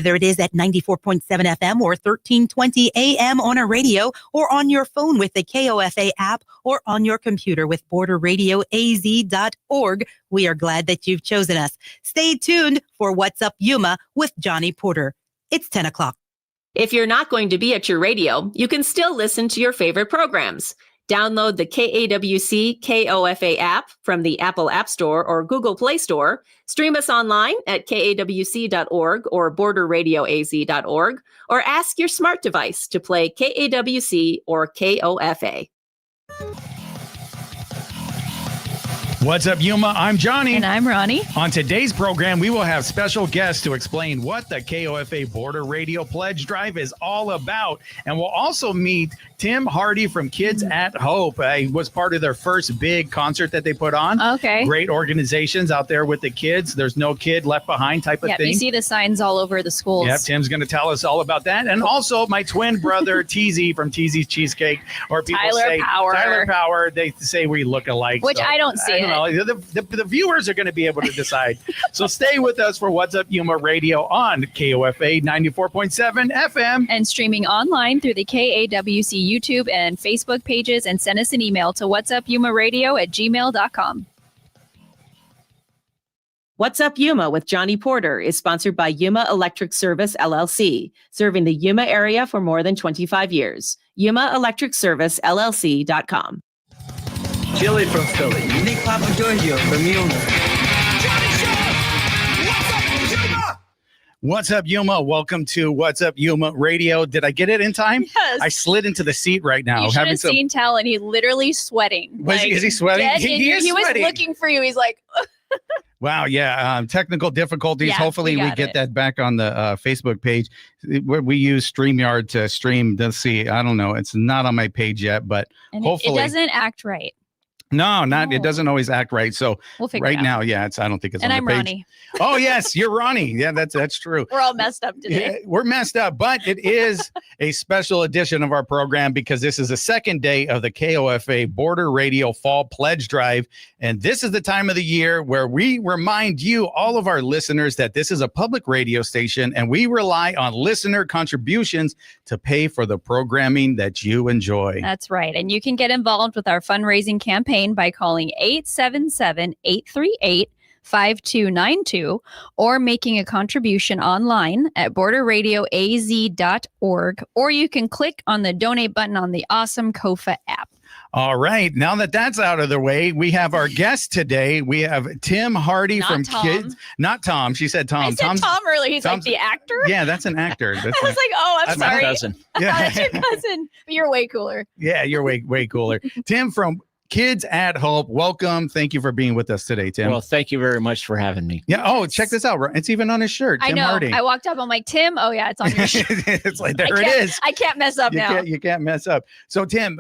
Whether it is at 94.7 FM or 1320 AM on a radio, or on your phone with the KOFA app, or on your computer with borderradioaz.org, we are glad that you've chosen us. Stay tuned for What's Up Yuma with Johnny Porter. It's 10 o'clock. If you're not going to be at your radio, you can still listen to your favorite programs. Download the KAWC KOFA app from the Apple App Store or Google Play Store. Stream us online at kawc.org or borderradioaz.org, or ask your smart device to play KAWC or KOFA. What's up, Yuma? I'm Johnny. And I'm Ronnie. On today's program, we will have special guests to explain what the KOFA Border Radio Pledge Drive is all about. And we'll also meet Tim Hardy from Kids at Hope. He was part of their first big concert that they put on. Okay. Great organizations out there with the kids. There's no kid left behind type of thing. You see the signs all over the schools. Yeah, Tim's going to tell us all about that. And also my twin brother, Teezy from Teezy's Cheesecake. Or people say Tyler Power. They say we look alike. Which I don't see it. The viewers are going to be able to decide. So stay with us for What's Up Yuma Radio on KOFA 94.7 FM. And streaming online through the KAWC YouTube and Facebook pages, and send us an email to whatsupyumaradio@gmail.com. What's Up Yuma with Johnny Porter is sponsored by Yuma Electric Service, LLC, serving the Yuma area for more than 25 years. YumaElectricServiceLLC.com. Chili from Philly. Nick Papa Giorgio from Yuma. What's up, Yuma? Welcome to What's Up Yuma Radio. Did I get it in time? Yes. I slid into the seat right now. You should have seen Tal, and he's literally sweating. Is he sweating? He is sweating. Was looking for you. He's like... Wow, yeah. Technical difficulties. Yeah, Hopefully we get that back on the Facebook page. We use StreamYard to stream. Let's see. I don't know. It's not on my page yet, but and hopefully. It doesn't act right. No, it doesn't always act right. So we'll figure it out. Now, yeah, I don't think it's on the page. And I'm Ronnie. Oh, yes, you're Ronnie. Yeah, that's true. We're all messed up today. Yeah, we're messed up, but it is a special edition of our program because this is the second day of the KOFA Border Radio Fall Pledge Drive. And this is the time of the year where we remind you, all of our listeners, that this is a public radio station and we rely on listener contributions to pay for the programming that you enjoy. That's right. And you can get involved with our fundraising campaign by calling 877-838-5292 or making a contribution online at borderradioaz.org, or you can click on the donate button on the awesome KOFA app. All right. Now that that's out of the way, we have our guest today. We have Tim Hardy from Kids. Not Tom. She said Tom. I said Tom earlier. He's like the actor. Yeah, that's an actor. I was like, oh, I'm sorry. That's my cousin. Yeah. That's your cousin. But you're way cooler. Yeah, you're way cooler. Tim from Kids at Hope. Welcome. Thank you for being with us today, Tim. Well, thank you very much for having me. Yeah. Oh, check this out. It's even on his shirt. Tim I know. Hardy. I walked up. I'm like, Tim. Oh, yeah, it's on your shirt. It's like, there it is. I can't mess up now. You can't mess up. So, Tim,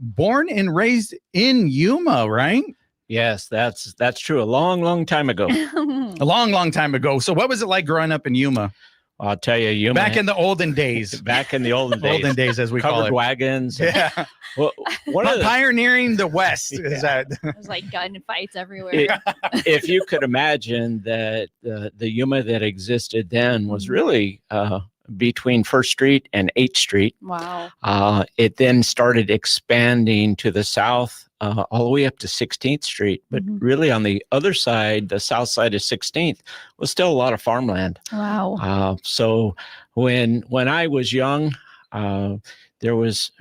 born and raised in Yuma, right? Yes, that's true. A long time ago. A long time ago. So what was it like growing up in Yuma? I'll tell you, Yuma. Back in the olden days. Back in the olden days. Olden days, as we call it. Covered wagons. Yeah. Well, pioneering the West. Yeah. Is that? There's like gun fights everywhere. If you could imagine that the Yuma that existed then was really between 1st Street and 8th Street. Wow. It then started expanding to the south all the way up to 16th Street. But really on the other side, the south side of 16th, was still a lot of farmland. Wow. So when I was young, there was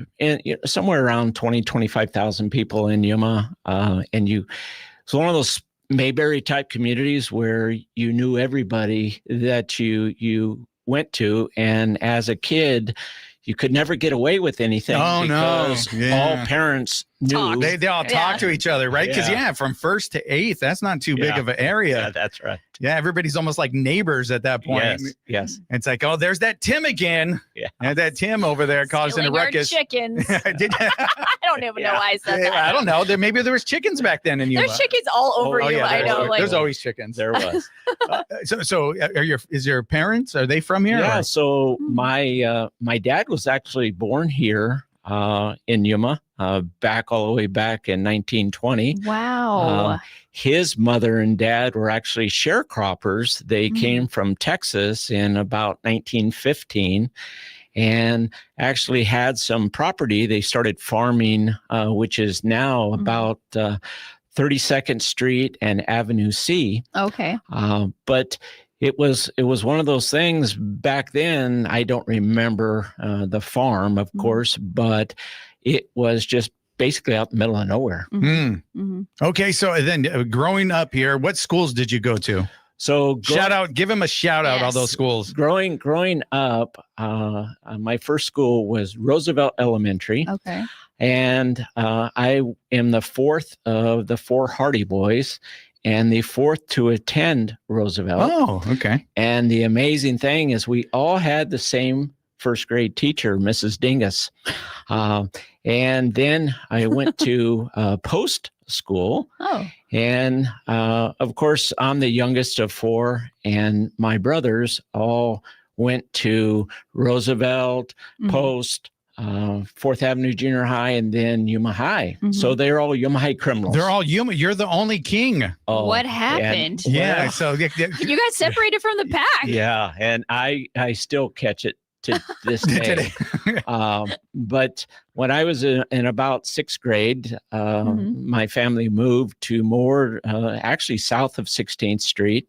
somewhere around 25,000 people in Yuma. And it's one of those Mayberry type communities where you knew everybody that you went to. And as a kid, you could never get away with anything because all parents knew. They all talk to each other, right? Because, from 1st to 8th, that's not too big of an area. Yeah, that's right. Yeah, everybody's almost like neighbors at that point. Yes. It's like, oh, there's that Tim again. Yeah. And that Tim over there causing a ruckus. Chickens. I don't even know why I said that. I don't know. Maybe there was chickens back then in Yuma. There's chickens all over Yuma. I know. There's always chickens. There was. So is your parents, are they from here? Yeah. So my dad was actually born here in Yuma. back all the way back in 1920. Wow. His mother and dad were actually sharecroppers. They came from Texas in about 1915 and actually had some property. They started farming, which is now about 32nd Street and Avenue C. Okay. But it was one of those things back then. I don't remember the farm, of course, but it was just basically out in the middle of nowhere. Okay, so then growing up here, what schools did you go to? So give him a shout out, all those schools. Growing up, my first school was Roosevelt Elementary. Okay. And I am the fourth of the four Hardy boys and the fourth to attend Roosevelt. Oh, okay. And the amazing thing is we all had the same first grade teacher, Mrs. Dingus. And then I went to post school. Oh. And of course, I'm the youngest of four, and my brothers all went to Roosevelt, Post, 4th Avenue Junior High, and then Yuma High. So they're all Yuma High criminals. They're all Yuma. You're the only king. Oh, What happened? Yeah. So You got separated from the pack. yeah, and I still catch it to this day. But when I was in about 6th grade, my family moved to more actually south of 16th Street,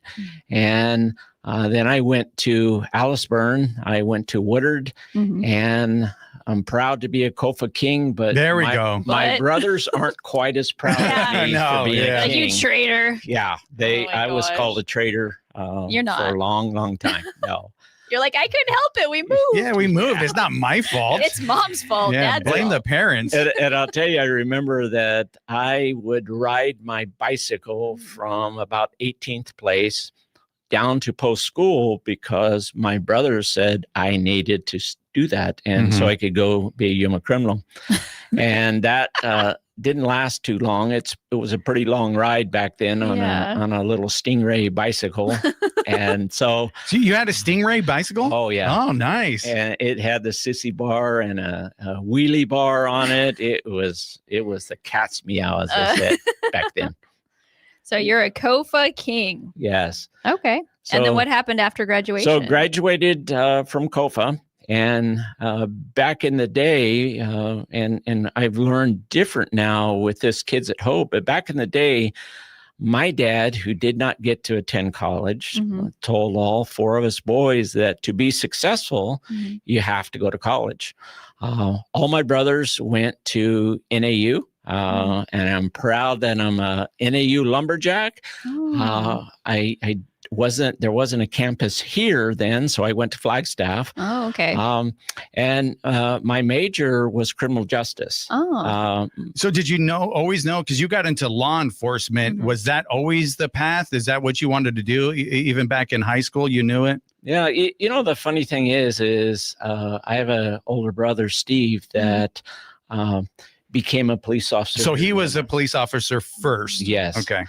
and then I went to Aliceburn. I went to Woodard, and I'm proud to be a Kofa king, but there we go. My brothers aren't quite as proud of me for being a king. You traitor. Yeah, I was called a traitor. You're not. For a long, long time. No. You're like, I couldn't help it. We moved. Yeah, we moved. It's not my fault. It's mom's fault. Yeah, Dad's blame fault. the parents. And I'll tell you, I remember that I would ride my bicycle from about 18th place down to post school because my brothers said I needed to do that. And so I could go be a Yuma criminal. And that didn't last too long. It was a pretty long ride back then on a little Stingray bicycle. And so you had a Stingray bicycle? Oh, yeah. Oh, nice. And it had the sissy bar and a wheelie bar on it. It was the cat's meow, as I said back then. So you're a Kofa king. Yes. Okay. So, and then what happened after graduation? So graduated from Kofa. And back in the day, and I've learned different now with this Kids at Hope, but back in the day, my dad, who did not get to attend college, told all four of us boys that to be successful, you have to go to college. All my brothers went to NAU. And I'm proud that I'm a NAU lumberjack. There wasn't a campus here then, so I went to Flagstaff. Oh, okay. And my major was criminal justice. So did you always know, because you got into law enforcement, was that always the path? Is that what you wanted to do? Even back in high school, you knew it? Yeah. You know, the funny thing is I have an older brother, Steve, that became a police officer. So he was a police officer first? Yes. Okay.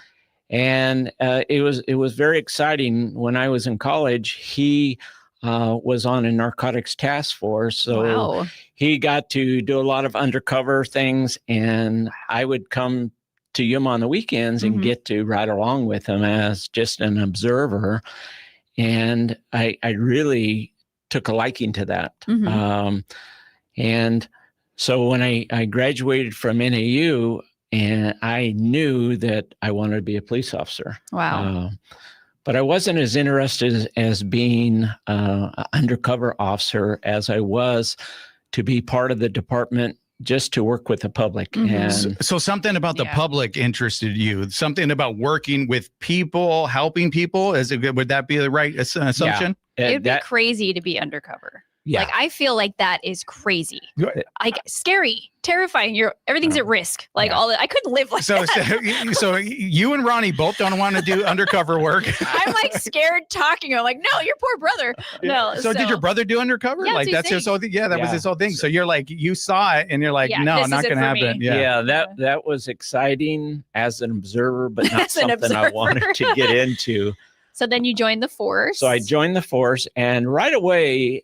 And it was very exciting. When I was in college, he was on a narcotics task force. So he got to do a lot of undercover things. And I would come to Yuma on the weekends and get to ride along with him as just an observer. And I really took a liking to that. And so when I graduated from NAU, and I knew that I wanted to be a police officer. Wow. But I wasn't as interested as being an undercover officer as I was to be part of the department just to work with the public. And so something about the public interested you, something about working with people, helping people. Would that be the right assumption? Yeah. It'd be crazy to be undercover. Yeah. Like, I feel like that is crazy. Like, scary, terrifying. Everything's at risk. Like all that. I couldn't live like that. So you and Ronnie both don't want to do undercover work. I'm like scared talking. I'm like, no, your poor brother. No. So did your brother do undercover? Yeah, like that's his whole thing. Yeah, that was his whole thing. So you're like, you saw it and you're like, no, not going to happen. Yeah. That was exciting as an observer, but not something I wanted to get into. So then you joined the force. So I joined the force, and right away,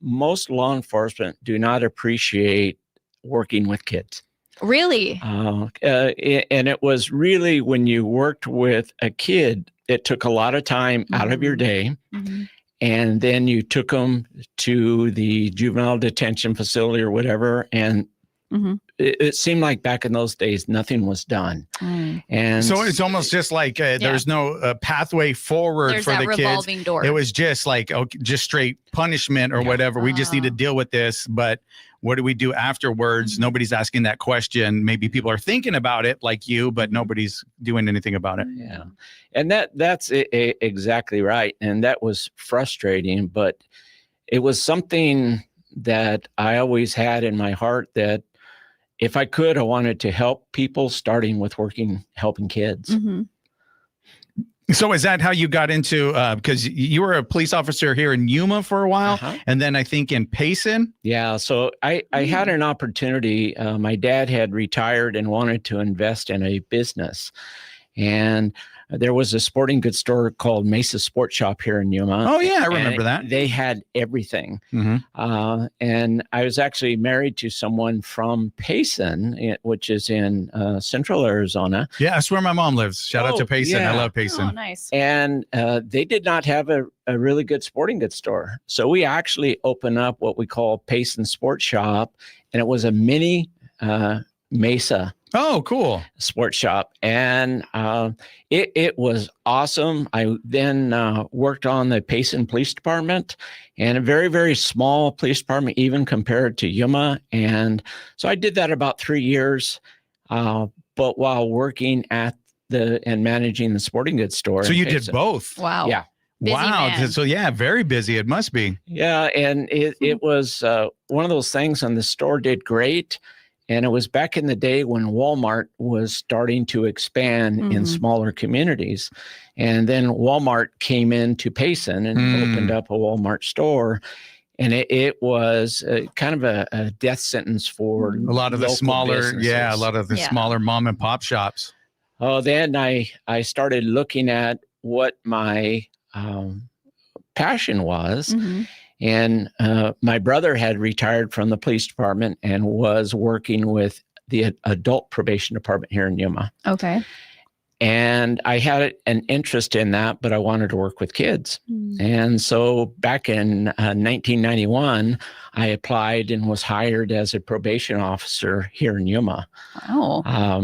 most law enforcement do not appreciate working with kids. Really? And it was really when you worked with a kid, it took a lot of time out of your day. Mm-hmm. And then you took them to the juvenile detention facility or whatever. And it seemed like back in those days, nothing was done. And so it's almost just like there's no pathway forward There's for that the kids. revolving door. It was just like, just straight punishment or whatever. We just need to deal with this. But what do we do afterwards? Nobody's asking that question. Maybe people are thinking about it like you, but nobody's doing anything about it. Yeah. And that's exactly right. And that was frustrating, but it was something that I always had in my heart that if I could, I wanted to help people, starting with helping kids. So is that how you got into, because you were a police officer here in Yuma for a while, and then I think in Payson? Yeah, so I had an opportunity. My dad had retired and wanted to invest in a business. And there was a sporting goods store called Mesa Sports Shop here in Yuma. Oh, yeah, I remember that. They had everything. And I was actually married to someone from Payson, which is in central Arizona. Yeah, that's where my mom lives. Shout out to Payson. Yeah. I love Payson. Oh, nice. And they did not have a really good sporting goods store. So we actually opened up what we call Payson Sports Shop, and it was a mini Mesa. Oh, cool. Sports shop. And it was awesome. I then worked on the Payson Police Department, and a very, very small police department, even compared to Yuma. And so I did that about 3 years, but while working at and managing the sporting goods store. So you did both? Wow. Yeah. Busy wow. man. So yeah, very busy. It must be. Yeah. And it was one of those things, and the store did great. And it was back in the day when Walmart was starting to expand in smaller communities. And then Walmart came into Payson and opened up a Walmart store. And it was kind of a death sentence for a lot of the smaller, businesses. a lot of the smaller mom and pop shops. Oh, then I started looking at what my passion was. And my brother had retired from the police department and was working with the adult probation department here in Yuma. Okay. And I had an interest in that, but I wanted to work with kids. And so back in 1991, I applied and was hired as a probation officer here in Yuma. Wow.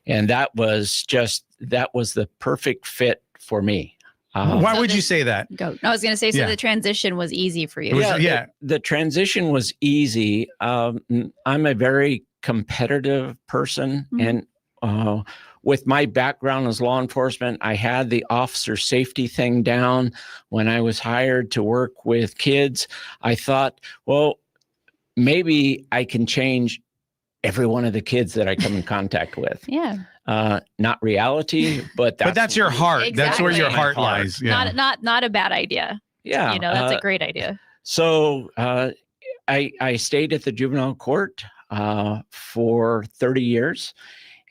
And that was the perfect fit for me. Why would you say that? I was going to say, so the transition was easy for you. The transition was easy. I'm a very competitive person. And with my background as law enforcement, I had the officer safety thing down. When I was hired to work with kids, I thought, well, maybe I can change every one of the kids that I come in contact with. Yeah. Not reality, but that's your heart. Exactly. That's where your heart lies. Yeah. Not a bad idea. Yeah. That's a great idea. So I stayed at the juvenile court for 30 years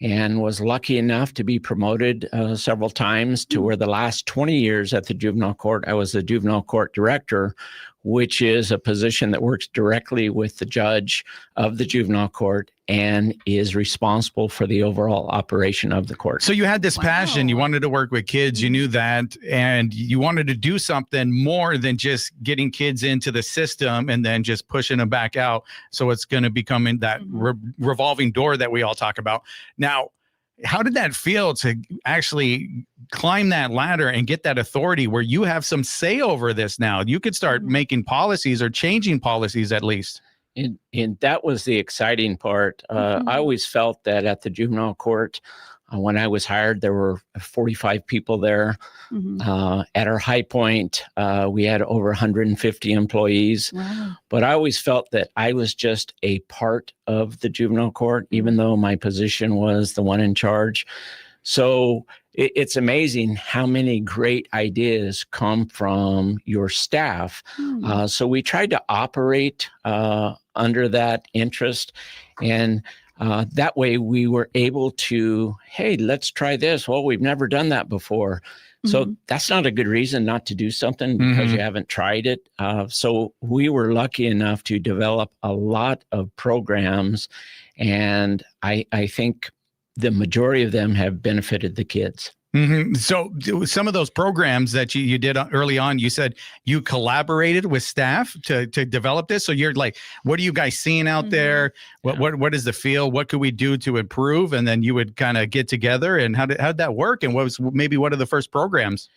and was lucky enough to be promoted several times to where the last 20 years at the juvenile court, I was the juvenile court director, which is a position that works directly with the judge of the juvenile court and is responsible for the overall operation of the court. So you had this passion, you wanted to work with kids, you knew that, and you wanted to do something more than just getting kids into the system and then just pushing them back out. So it's going to become in that revolving door that we all talk about. Now, how did that feel to actually climb that ladder and get that authority where you have some say over this now? You could start making policies or changing policies at least. And that was the exciting part. I always felt that at the juvenile court, when I was hired, there were 45 people there. At our high point, we had over 150 employees. Wow. But I always felt that I was just a part of the juvenile court, even though my position was the one in charge. So it's amazing how many great ideas come from your staff. So we tried to operate under that interest. And that way we were able to, hey, let's try this. Well, we've never done that before. So that's not a good reason not to do something because you haven't tried it. So we were lucky enough to develop a lot of programs, and I think the majority of them have benefited the kids. So some of those programs that you did early on, you said you collaborated with staff to develop this. So you're like, what are you guys seeing out there? What is the feel? What could we do to improve? And then you would kind of get together, and how'd that work? And what are the first programs?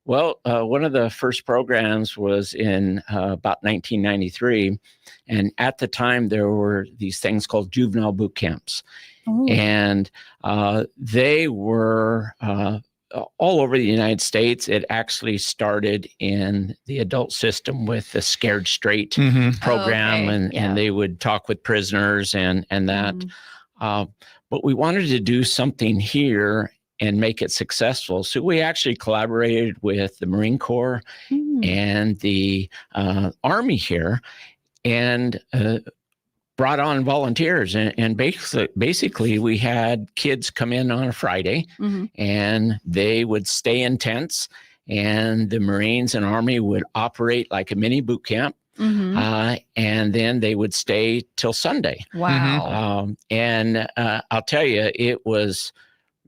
Well, one of the first programs was in about 1993. And at the time, there were these things called juvenile boot camps. And they were all over the United States. It actually started in the adult system with the Scared Straight program, and they would talk with prisoners and that. But we wanted to do something here and make it successful. So we actually collaborated with the Marine Corps and the Army here, and brought on volunteers, and basically we had kids come in on a Friday, and they would stay in tents, and the Marines and Army would operate like a mini boot camp, and then they would stay till Sunday. Wow. And I'll tell you, it was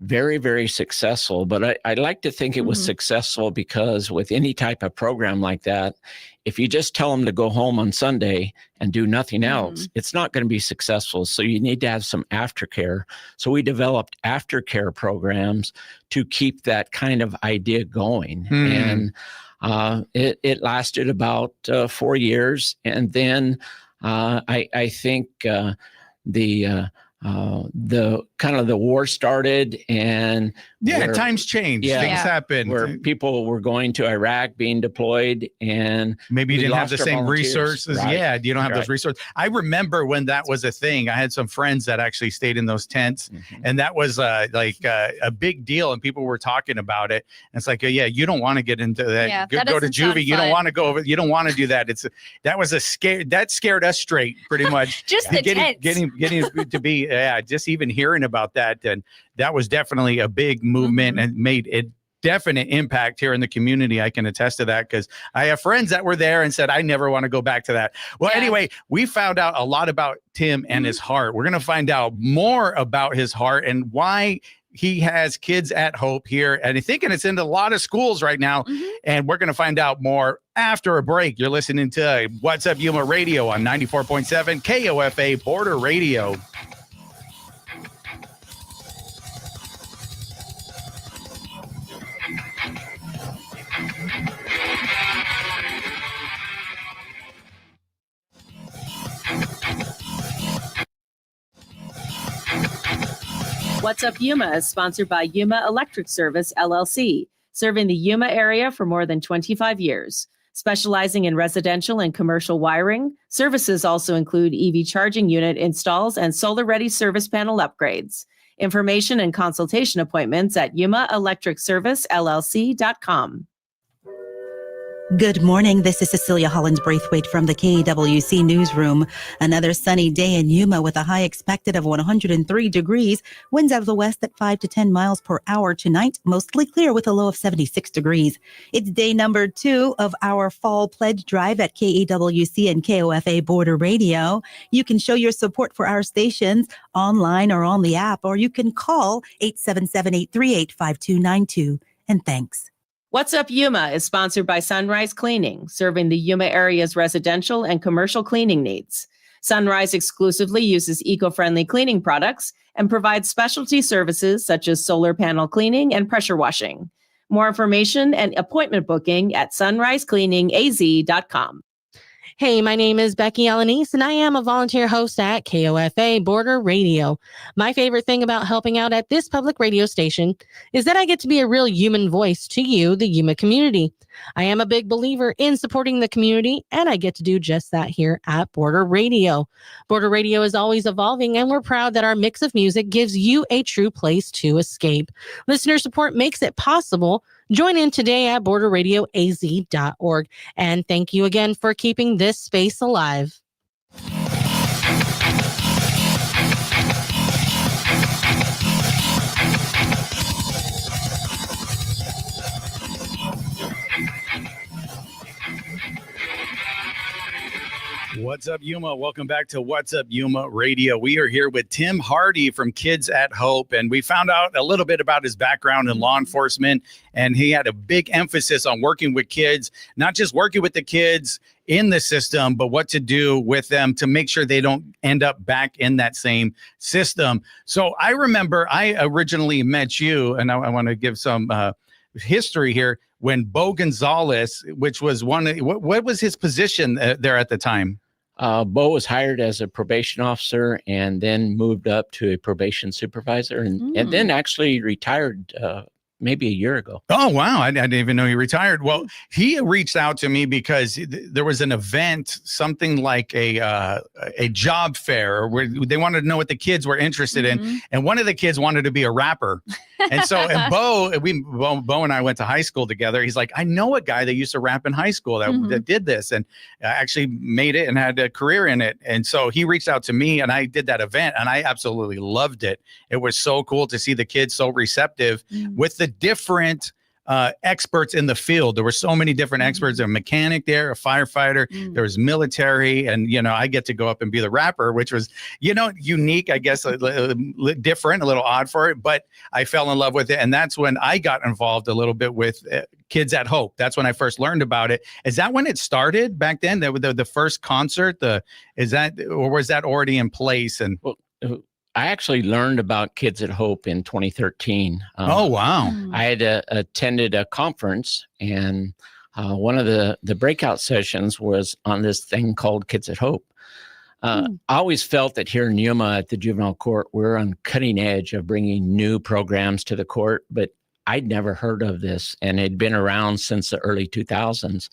very, very successful. But I like to think it was successful because with any type of program like that, if you just tell them to go home on Sunday and do nothing else, it's not going to be successful. So you need to have some aftercare. So we developed aftercare programs to keep that kind of idea going. And it lasted about 4 years. And then I think the kind of the war started, and times change. Things happen where people were going to Iraq, being deployed, and maybe you didn't have the same resources. Right. You don't have those resources. I remember when that was a thing. I had some friends that actually stayed in those tents, and that was like a big deal, and people were talking about it. And it's like, you don't want to get into that. Yeah, go to juvie. You don't want to go over. You don't want to do that. That was a scare that scared us straight, pretty much. Just the tents. Getting to be just even hearing about that, and that was definitely a big movement and made a definite impact here in the community. I can attest to that because I have friends that were there and said, I never want to go back to that. Well, anyway, we found out a lot about Tim and his heart. We're going to find out more about his heart and why he has Kids at Hope here. And I'm thinking it's in a lot of schools right now. And we're going to find out more after a break. You're listening to What's Up Yuma Radio on 94.7 KOFA Border Radio. What's Up Yuma is sponsored by Yuma Electric Service, LLC, serving the Yuma area for more than 25 years. Specializing in residential and commercial wiring, services also include EV charging unit installs and solar-ready service panel upgrades. Information and consultation appointments at yumaelectricservicellc.com. Good morning. This is Cecilia Hollins-Braithwaite from the KWC Newsroom. Another sunny day in Yuma with a high expected of 103 degrees. Winds out of the west at 5 to 10 miles per hour tonight. Mostly clear with a low of 76 degrees. It's day number 2 of our fall pledge drive at KAWC and KOFA Border Radio. You can show your support for our stations online or on the app, or you can call 877-838-5292. And thanks. What's Up Yuma is sponsored by Sunrise Cleaning, serving the Yuma area's residential and commercial cleaning needs. Sunrise exclusively uses eco-friendly cleaning products and provides specialty services such as solar panel cleaning and pressure washing. More information and appointment booking at sunrisecleaningaz.com. Hey, my name is Becky Alanis, and I am a volunteer host at KOFA Border Radio. My favorite thing about helping out at this public radio station is that I get to be a real human voice to you, the Yuma community. I am a big believer in supporting the community, and I get to do just that here at Border Radio. Border Radio is always evolving, and we're proud that our mix of music gives you a true place to escape. Listener support makes it possible. Join in today at borderradioaz.org. And thank you again for keeping this space alive. What's up, Yuma? Welcome back to What's Up, Yuma Radio. We are here with Tim Hardy from Kids at Hope, and we found out a little bit about his background in law enforcement, and he had a big emphasis on working with kids, not just working with the kids in the system, but what to do with them to make sure they don't end up back in that same system. So I remember I originally met you, and I want to give some history here, when Bo Gonzalez, which was what was his position there at the time? Bo was hired as a probation officer and then moved up to a probation supervisor and then actually retired maybe a year ago. Oh, wow. I didn't even know he retired. Well, he reached out to me because there was an event, something like a job fair where they wanted to know what the kids were interested in. And one of the kids wanted to be a rapper. And so, and Bo and I went to high school together. He's like, I know a guy that used to rap in high school that did this and actually made it and had a career in it. And so he reached out to me and I did that event and I absolutely loved it. It was so cool to see the kids so receptive with the different experts in the field. There were so many different experts, a mechanic there, a firefighter, there was military, and, you know, I get to go up and be the rapper, which was, you know, unique, I guess, different, a little odd for it, but I fell in love with it. And that's when I got involved a little bit with Kids at Hope. That's when I first learned about it. Is that when it started back then? The first concert, or was that already in place? And I actually learned about Kids at Hope in 2013. Oh, wow. I had attended a conference, and one of the breakout sessions was on this thing called Kids at Hope. I always felt that here in Yuma at the juvenile court, we're on cutting edge of bringing new programs to the court, but I'd never heard of this, and it'd been around since the early 2000s.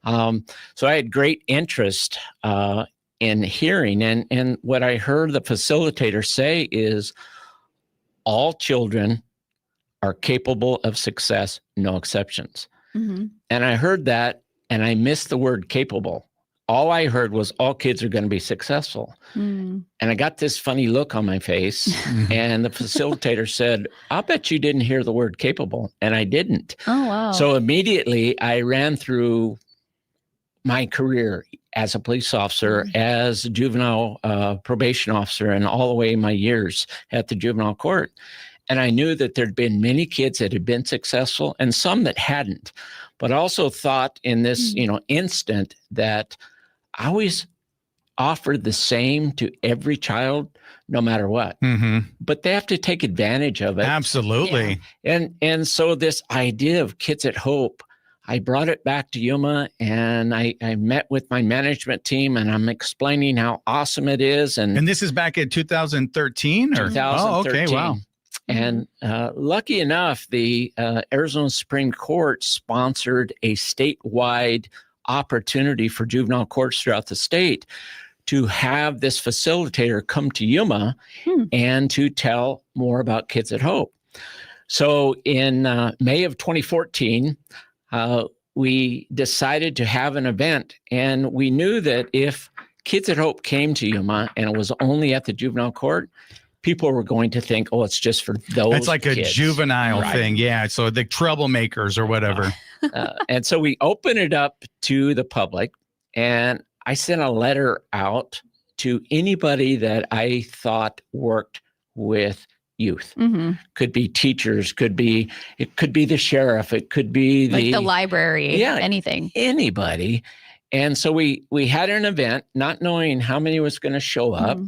So I had great interest in hearing. And what I heard the facilitator say is all children are capable of success, no exceptions. And I heard that and I missed the word capable. All I heard was all kids are going to be successful. And I got this funny look on my face and the facilitator said, I'll bet you didn't hear the word capable. And I didn't. Oh, wow. So immediately I ran through my career as a police officer, as a juvenile probation officer, and all the way my years at the juvenile court. And I knew that there'd been many kids that had been successful and some that hadn't, but also thought in this, instant that I always offered the same to every child, no matter what, but they have to take advantage of it. Absolutely. Yeah. And so this idea of Kids at Hope, I brought it back to Yuma and I met with my management team and I'm explaining how awesome it is. And this is back in 2013 or 2013. Oh, okay. Wow. And lucky enough, the Arizona Supreme Court sponsored a statewide opportunity for juvenile courts throughout the state to have this facilitator come to Yuma and to tell more about Kids at Hope. So in May of 2014, we decided to have an event, and we knew that if Kids at Hope came to Yuma and it was only at the juvenile court, people were going to think, oh, it's just for those It's like kids. A juvenile thing. Yeah. So the troublemakers or whatever. And so we opened it up to the public, and I sent a letter out to anybody that I thought worked with youth. Could be teachers, it could be the sheriff, it could be like the library, anything, anybody. And so we had an event, not knowing how many was going to show up,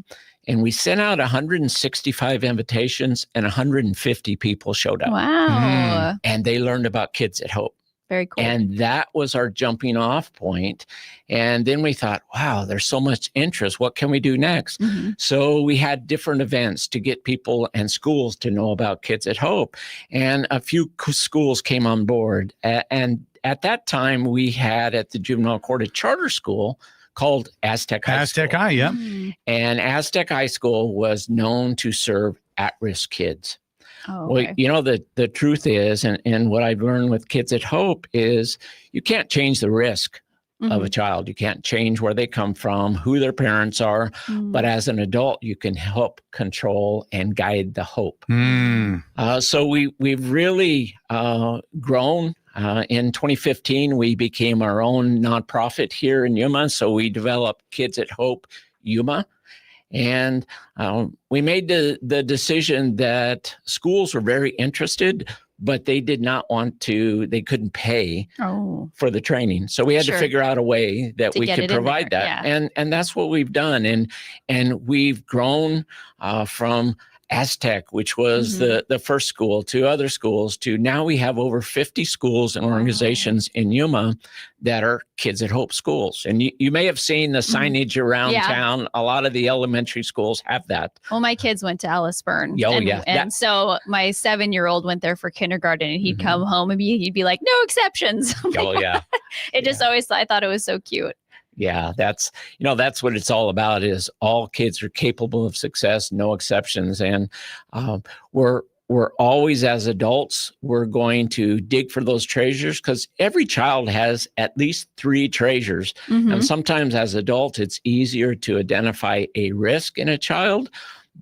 and we sent out 165 invitations, and 150 people showed up. Wow! And they learned about Kids at Hope. Very cool. And that was our jumping off point. And then we thought, wow, there's so much interest. What can we do next? So we had different events to get people and schools to know about Kids at Hope. And a few schools came on board. And at that time, we had at the juvenile court a charter school called Aztec High School. Aztec High, yeah. And Aztec High School was known to serve at-risk kids. Oh, okay. Well, the truth is, and what I've learned with Kids at Hope is you can't change the risk of a child. You can't change where they come from, who their parents are. But as an adult, you can help control and guide the hope. So we've really grown. In 2015, we became our own nonprofit here in Yuma. So we developed Kids at Hope Yuma. And we made the decision that schools were very interested, but they did not want to, they couldn't pay for the training. So we had to figure out a way that we could provide that. Yeah. And that's what we've done. And we've grown from Aztec, which was the first school, to other schools, to now we have over 50 schools and organizations in Yuma that are Kids at Hope schools. And you may have seen the signage around town. A lot of the elementary schools have that. Well, my kids went to Alice Burn. Oh, and so my 7-year-old went there for kindergarten, and he'd come home and he'd be like, no exceptions. It just always, I thought it was so cute. Yeah, that's what it's all about, is all kids are capable of success, no exceptions. And we're always, as adults, we're going to dig for those treasures, because every child has at least 3 treasures. And sometimes as adults, it's easier to identify a risk in a child.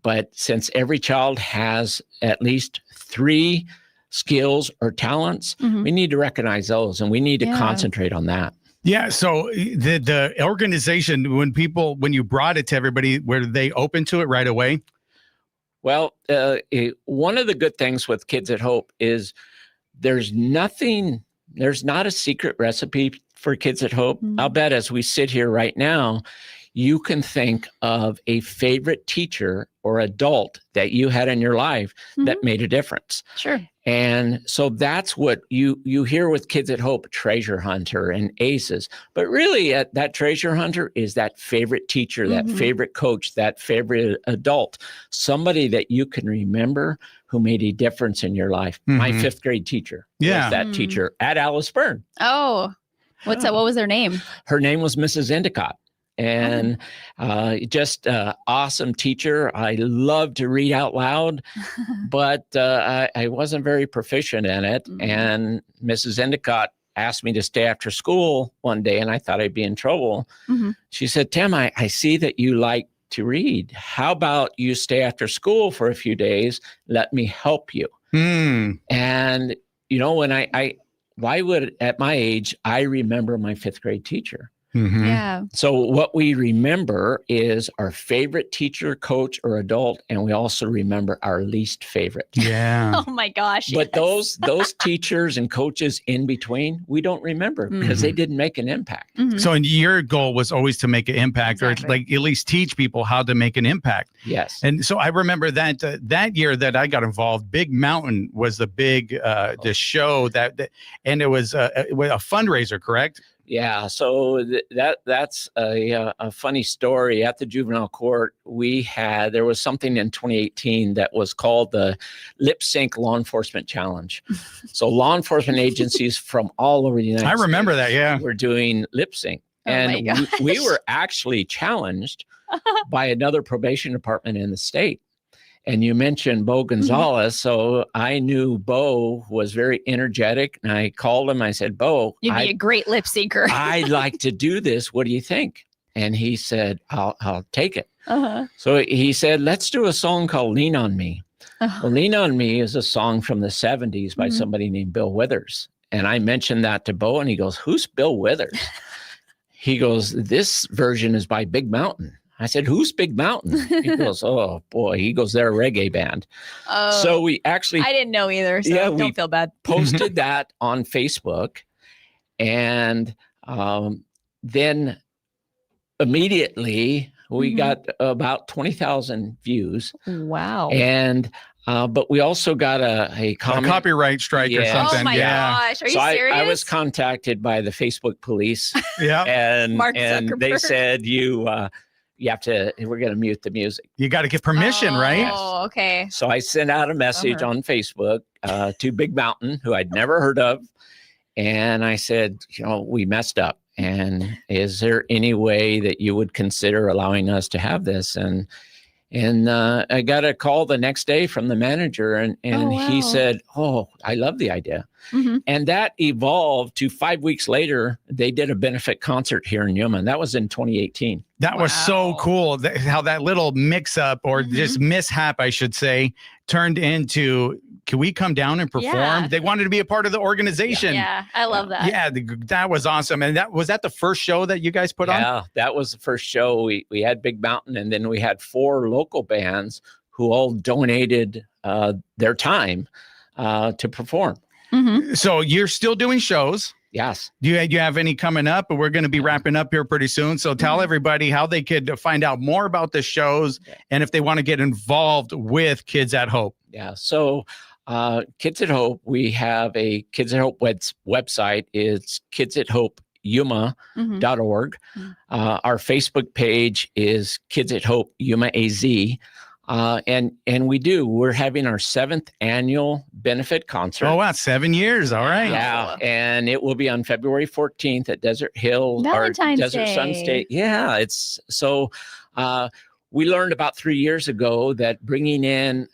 But since every child has at least 3 skills or talents, we need to recognize those, and we need to concentrate on that. Yeah. So the organization, when you brought it to everybody, were they open to it right away? Well, one of the good things with Kids at Hope is there's not a secret recipe for Kids at Hope. I'll bet as we sit here right now, you can think of a favorite teacher or adult that you had in your life that made a difference. Sure. And so that's what you hear with Kids at Hope, treasure hunter and ACEs. But really, that treasure hunter is that favorite teacher, that favorite coach, that favorite adult, somebody that you can remember who made a difference in your life. My 5th grade teacher was that teacher at Alice Burn. Oh, what's that? What was their name? Her name was Mrs. Endicott. And just awesome teacher. I love to read out loud, but I wasn't very proficient in it. And Mrs. Endicott asked me to stay after school one day, and I thought I'd be in trouble. She said, Tim, I see that you like to read. How about you stay after school for a few days? Let me help you. And, when why would, at my age, I remember my 5th grade teacher? Yeah. So what we remember is our favorite teacher, coach, or adult, and we also remember our least favorite. Yeah. Oh my gosh. But those teachers and coaches in between, we don't remember because they didn't make an impact. So your goal was always to make an impact, or like at least teach people how to make an impact. Yes. And so I remember that that year that I got involved, Big Mountain was the big the show and it was a fundraiser, correct? Yeah, so that's a funny story. At the juvenile court, there was something in 2018 that was called the Lip Sync Law Enforcement Challenge. So law enforcement agencies from all over the United States. I remember that, yeah. Were doing lip sync. And we were actually challenged by another probation department in the state. And you mentioned Bo Gonzalez. So I knew Bo was very energetic. And I called him. I said, Bo, you'd be a great lip syncer. I'd like to do this. What do you think? And he said, I'll take it. So he said, let's do a song called Lean on Me. Well, Lean on Me is a song from the 70s by somebody named Bill Withers. And I mentioned that to Bo, and he goes, who's Bill Withers? He goes, this version is by Big Mountain. I said, who's Big Mountain? He goes, oh boy. He goes, they're a reggae band. So we actually, I didn't know either. So don't feel bad. Posted that on Facebook. And then immediately we got about 20,000 views. Wow. And, but we also got a comment. A copyright strike or something. Oh my gosh. Are you serious? I was contacted by the Facebook police. And they said, you have to, we're going to mute the music. You got to get permission, right? Oh, okay. So I sent out a message on Facebook to Big Mountain, who I'd never heard of. And I said, we messed up. And is there any way that you would consider allowing us to have this? And I got a call the next day from the manager, and he said, oh, I love the idea. Mhm. And that evolved to 5 weeks later, they did a benefit concert here in Yuma. And that was in 2018. That was so Wow. cool. How that little mix up or Mhm. just mishap, I should say, turned into, can we come down and perform? Yeah. They wanted to be a part of the organization. Yeah, I love that. Yeah, that was awesome. And was that the first show that you guys put on? Yeah, that was the first show. We had Big Mountain, and then we had 4 local bands who all donated their time to perform. Mhm. So you're still doing shows. Yes. Do you have any coming up? We're going to be wrapping up here pretty soon. So tell everybody how they could find out more about the shows and if they want to get involved with Kids at Hope. Yeah. So Kids at Hope, we have a Kids at Hope website. It's kidsathopeyuma.org. Mhm. Our Facebook page is Kids at Hope Yuma AZ. And we're having our 7th annual benefit concert. Oh, wow. 7 years. All right. Yeah, and it will be on February 14th at Desert Hill Valentine's or Desert Sun Day. State. Yeah, it's so we learned about 3 years ago that bringing in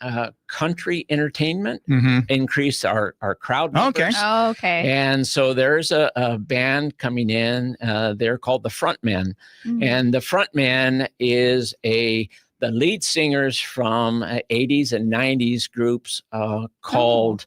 country entertainment increased our crowd numbers. Okay. Oh, okay. And so there's a band coming in. They're called the Frontmen, Mhm. and the Frontman is the lead singers from 80s and 90s groups called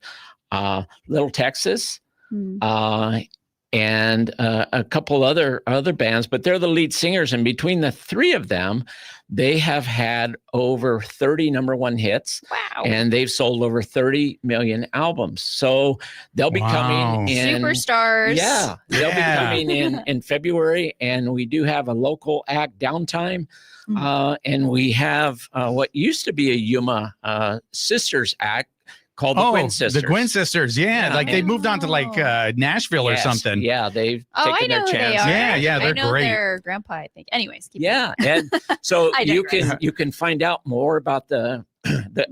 Little Texas Mhm. and a couple other bands, but they're the lead singers. And between the 3 of them, they have had over 30 #1 hits. Wow. And they've sold over 30 million albums. So they'll be coming in. Superstars. Yeah, they'll be Yeah. coming in February, and we do have a local act Downtime. And we have what used to be a Yuma Sisters act called the Gwynn Sisters. The Gwynn Sisters. Yeah. Like they moved on to like Nashville or Yes, something. Yeah, they've Oh, I taken know their who they chance. are. Yeah, they're I know great. their grandpa, I think. Anyways. Keep Yeah, and so I you digress. can find out more about the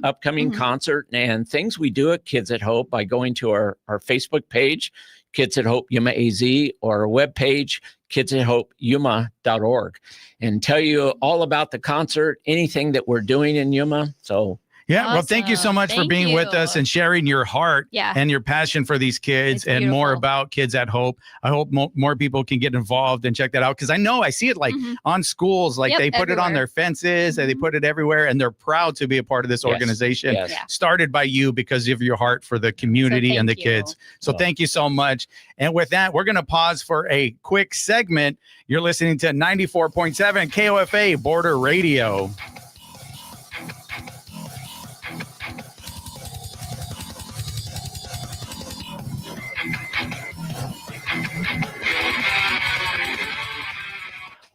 upcoming Mhm. concert and things we do at Kids at Hope by going to our Facebook page, Kids at Hope Yuma AZ, or our webpage, kidsathopeyuma.org, and tell you all about the concert, anything that we're doing in Yuma. So Yeah. Well, thank you so Awesome. much for Thank being with you. us and sharing your heart Yeah. and your passion for these kids It's and more beautiful. about Kids at Hope. I hope more people can get involved and check that out. Cause I know I see it like Mhm. on schools, like Yep, they put it on everywhere. their fences and they Mhm. put it everywhere and they're proud to be a part of this Yes, organization yes. Yeah. started by you because of your heart for the community and the thank you. kids. So Oh. thank you so much. And with that, we're going to pause for a quick segment. You're listening to 94.7 KOFA Border Radio.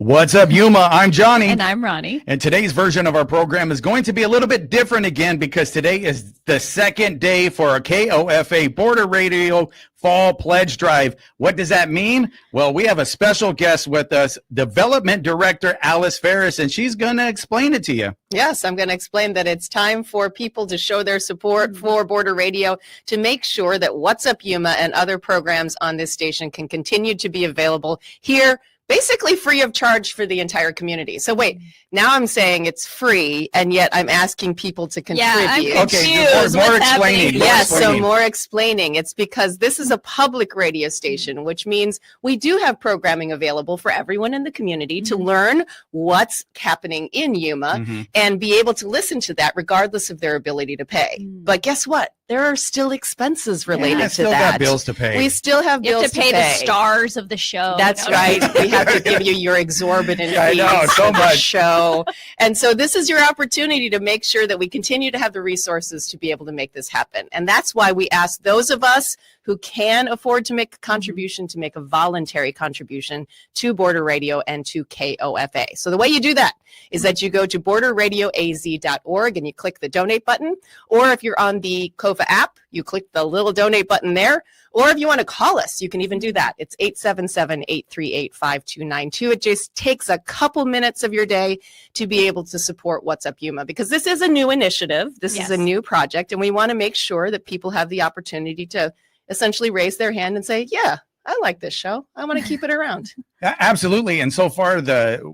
What's up, Yuma? I'm Johnny. And I'm Ronnie. And today's version of our program is going to be a little bit different again because today is the second day for our KOFA Border Radio Fall Pledge Drive. What does that mean? Well, we have a special guest with us, Development Director Alice Ferris, and she's going to explain it to you. Yes, I'm going to explain that it's time for people to show their support for Border Radio to make sure that What's Up Yuma and other programs on this station can continue to be available here, basically free of charge for the entire community. So wait, now I'm saying it's free, and yet I'm asking people to contribute. Yeah, I'm Okay, confused. more What's explaining. happening? More Yes, so explaining. more explaining. It's because this is a public radio station, which means we do have programming available for everyone in the community to learn what's happening in Yuma Mhm. and be able to listen to that regardless of their ability to pay. Mm. But guess what? There are still expenses related Yeah, to still that. got bills to pay. We still have You bills have to pay the stars of the show. That's No. right. We have to give you your exorbitant I fees know, so for the much. show. And so this is your opportunity to make sure that we continue to have the resources to be able to make this happen. And that's why we ask those of us who can afford to make a contribution to make a voluntary contribution to Border Radio and to KOFA. So the way you do that is that you go to borderradioaz.org and you click the donate button. Or if you're on the KOFA app, you click the little donate button there. Or if you want to call us, you can even do that. It's 877-838-5292. It just takes a couple minutes of your day to be able to support What's Up Yuma, because this is a new initiative. This is a Yes. new project, and we want to make sure that people have the opportunity to essentially raise their hand and say, yeah, I like this show. I want to keep it around. Absolutely. And so far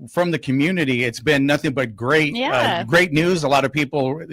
from the community, it's been nothing but great, great news. A lot of people,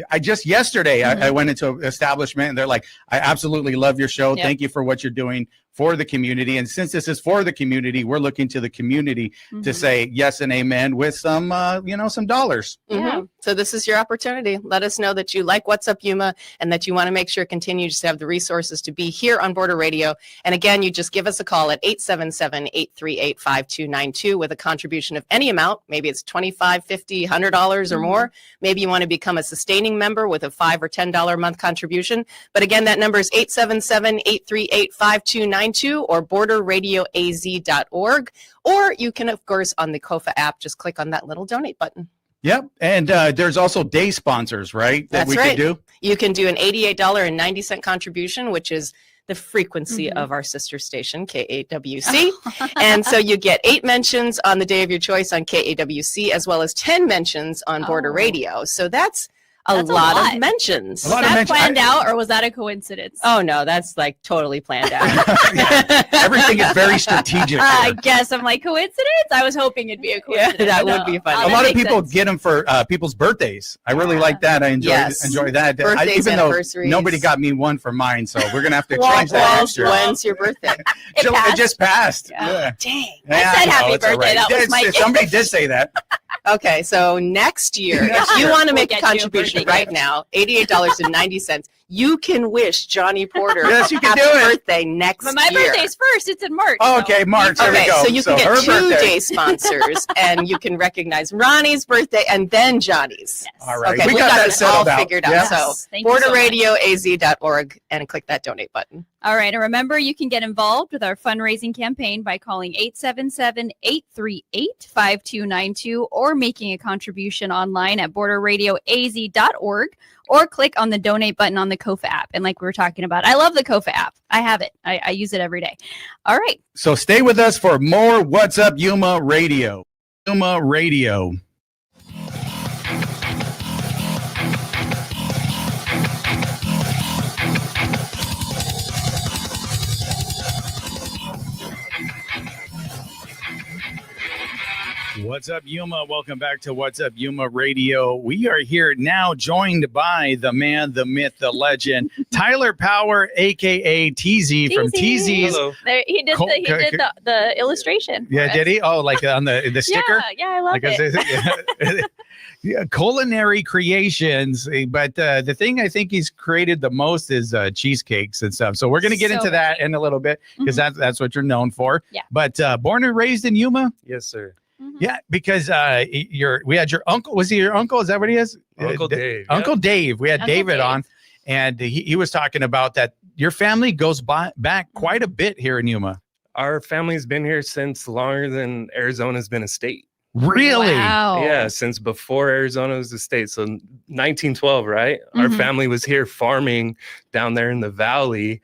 yesterday, I went into an establishment and they're like, I absolutely love your show. Yep. Thank you for what you're doing for the community. And since this is for the community, we're looking to the community to say yes and amen with some, some dollars. Yeah. So this is your opportunity. Let us know that you like What's Up Yuma and that you want to make sure it continues to have the resources to be here on Border Radio. And again, you just give us a call at 877-838-5292 with a contribution of any amount. Maybe it's $25, $50, $100 or more. Maybe you want to become a sustaining member with a $5 or $10 a month contribution. But again, that number is 877-838-5292 or borderradioaz.org. Or you can, of course, on the KOFA app, just click on that little donate button. Yep. And there's also day sponsors, right? That we can do. You can do an $88.90 contribution, which is the frequency of our sister station, KAWC. And so you get 8 mentions on the day of your choice on KAWC, as well as 10 mentions on Border Radio. So that's a lot of mentions. Was that planned out or was that a coincidence? Oh, no, that's like totally planned out. Everything is very strategic. I guess I'm like, coincidence? I was hoping it'd be a coincidence. Yeah, that would be fun. A lot of people get them for people's birthdays. I really like that. I enjoy that. Birthdays, even though anniversaries. nobody got me one for mine, so we're going to have to change that next year. When's your birthday? It just passed. Yeah. Dang. Yeah, I said happy birthday. Right. That was my Somebody did say that. Okay, so next year, if you want to make a contribution right now, $88.90, you can wish Johnny Porter yes, you can happy do it. birthday next year. But my birthday's first. It's in March. Oh, okay, March. There we go. So you can get 2 day sponsors, and you can recognize Ronnie's birthday and then Johnny's. Yes. All right. Okay, we got this all figured out. Yes. So Thank you so much. borderradioaz.org and click that donate button. All right. And remember, you can get involved with our fundraising campaign by calling 877-838-5292 or making a contribution online at borderradioaz.org or click on the donate button on the KOFA app. And like we were talking about, I love the KOFA app. I have it. I use it every day. All right. So stay with us for more What's Up Yuma Radio. Yuma Radio. What's up, Yuma? Welcome back to What's Up Yuma Radio. We are here now joined by the man, the myth, the legend, Tyler Power, a.k.a. Teezy from Teezy's. There, he did the illustration. Yeah, did he? Oh, like on the sticker? Yeah, I love it. Yeah, Culinary Creations. But the thing I think he's created the most is cheesecakes and stuff. So we're going to get into that in a little bit because that's what you're known for. Yeah. But born and raised in Yuma? Yes, sir. Yeah, because we had your uncle. Was he your uncle? Is that what he is? Uncle Dave. Uncle Dave. We had Uncle David Dave on, and he was talking about that. Your family goes back quite a bit here in Yuma. Our family's been here since longer than Arizona's been a state. Really? Wow. Yeah, since before Arizona was a state. So 1912, right? Our family was here farming down there in the valley,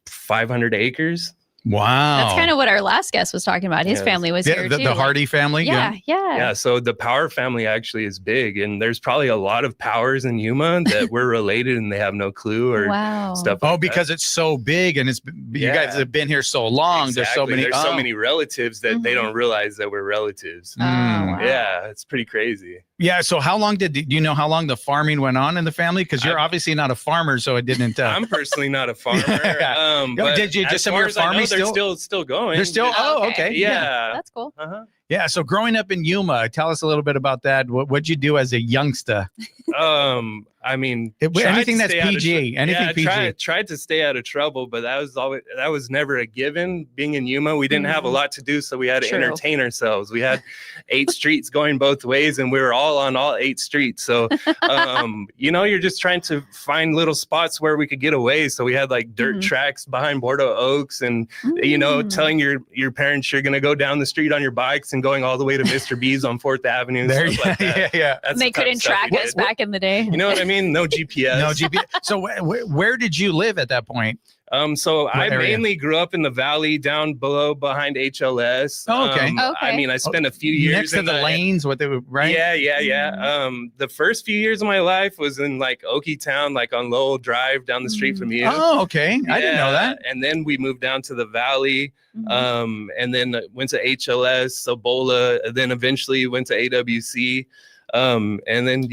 500 acres. Wow. That's kind of what our last guest was talking about. His family was here too. The Hardy family? Yeah. So the Power family actually is big, and there's probably a lot of Powers in Yuma that we're related and they have no clue or stuff like because it's so big and you guys have been here so long. Exactly. There's so many relatives that they don't realize that we're relatives. Wow. Yeah, it's pretty crazy. Yeah. So do you know how long the farming went on in the family? Because you're obviously not a farmer, so it didn't. I'm personally not a farmer. But did you just some of your farming they're still going? They're still. Oh, okay. Yeah. That's cool. Yeah. So growing up in Yuma, tell us a little bit about that. What'd you do as a youngster? I mean, anything that's PG, anything PG. Tried to stay out of trouble, but that was never a given. Being in Yuma, we didn't have a lot to do, so we had to entertain ourselves. We had 8 streets going both ways, and we were all on all 8 streets. So, you're just trying to find little spots where we could get away. So we had like dirt tracks behind Bordeaux Oaks, and telling your parents you're gonna go down the street on your bikes and going all the way to Mr. B's on 4th Avenue. And stuff like that. And they couldn't track us back in the day. You know what I mean? No GPS. No GPS. So where did you live at that point? So I area? mainly grew up in the valley down below behind HLS. Oh, okay. I mean, I spent a few years next to the lanes, what they were, right? Yeah. The first few years of my life was in like Okie Town, like on Lowell Drive down the street from you. Oh, okay. I didn't know that. And then we moved down to the valley, and then went to HLS, Sobola, and then eventually went to AWC. And then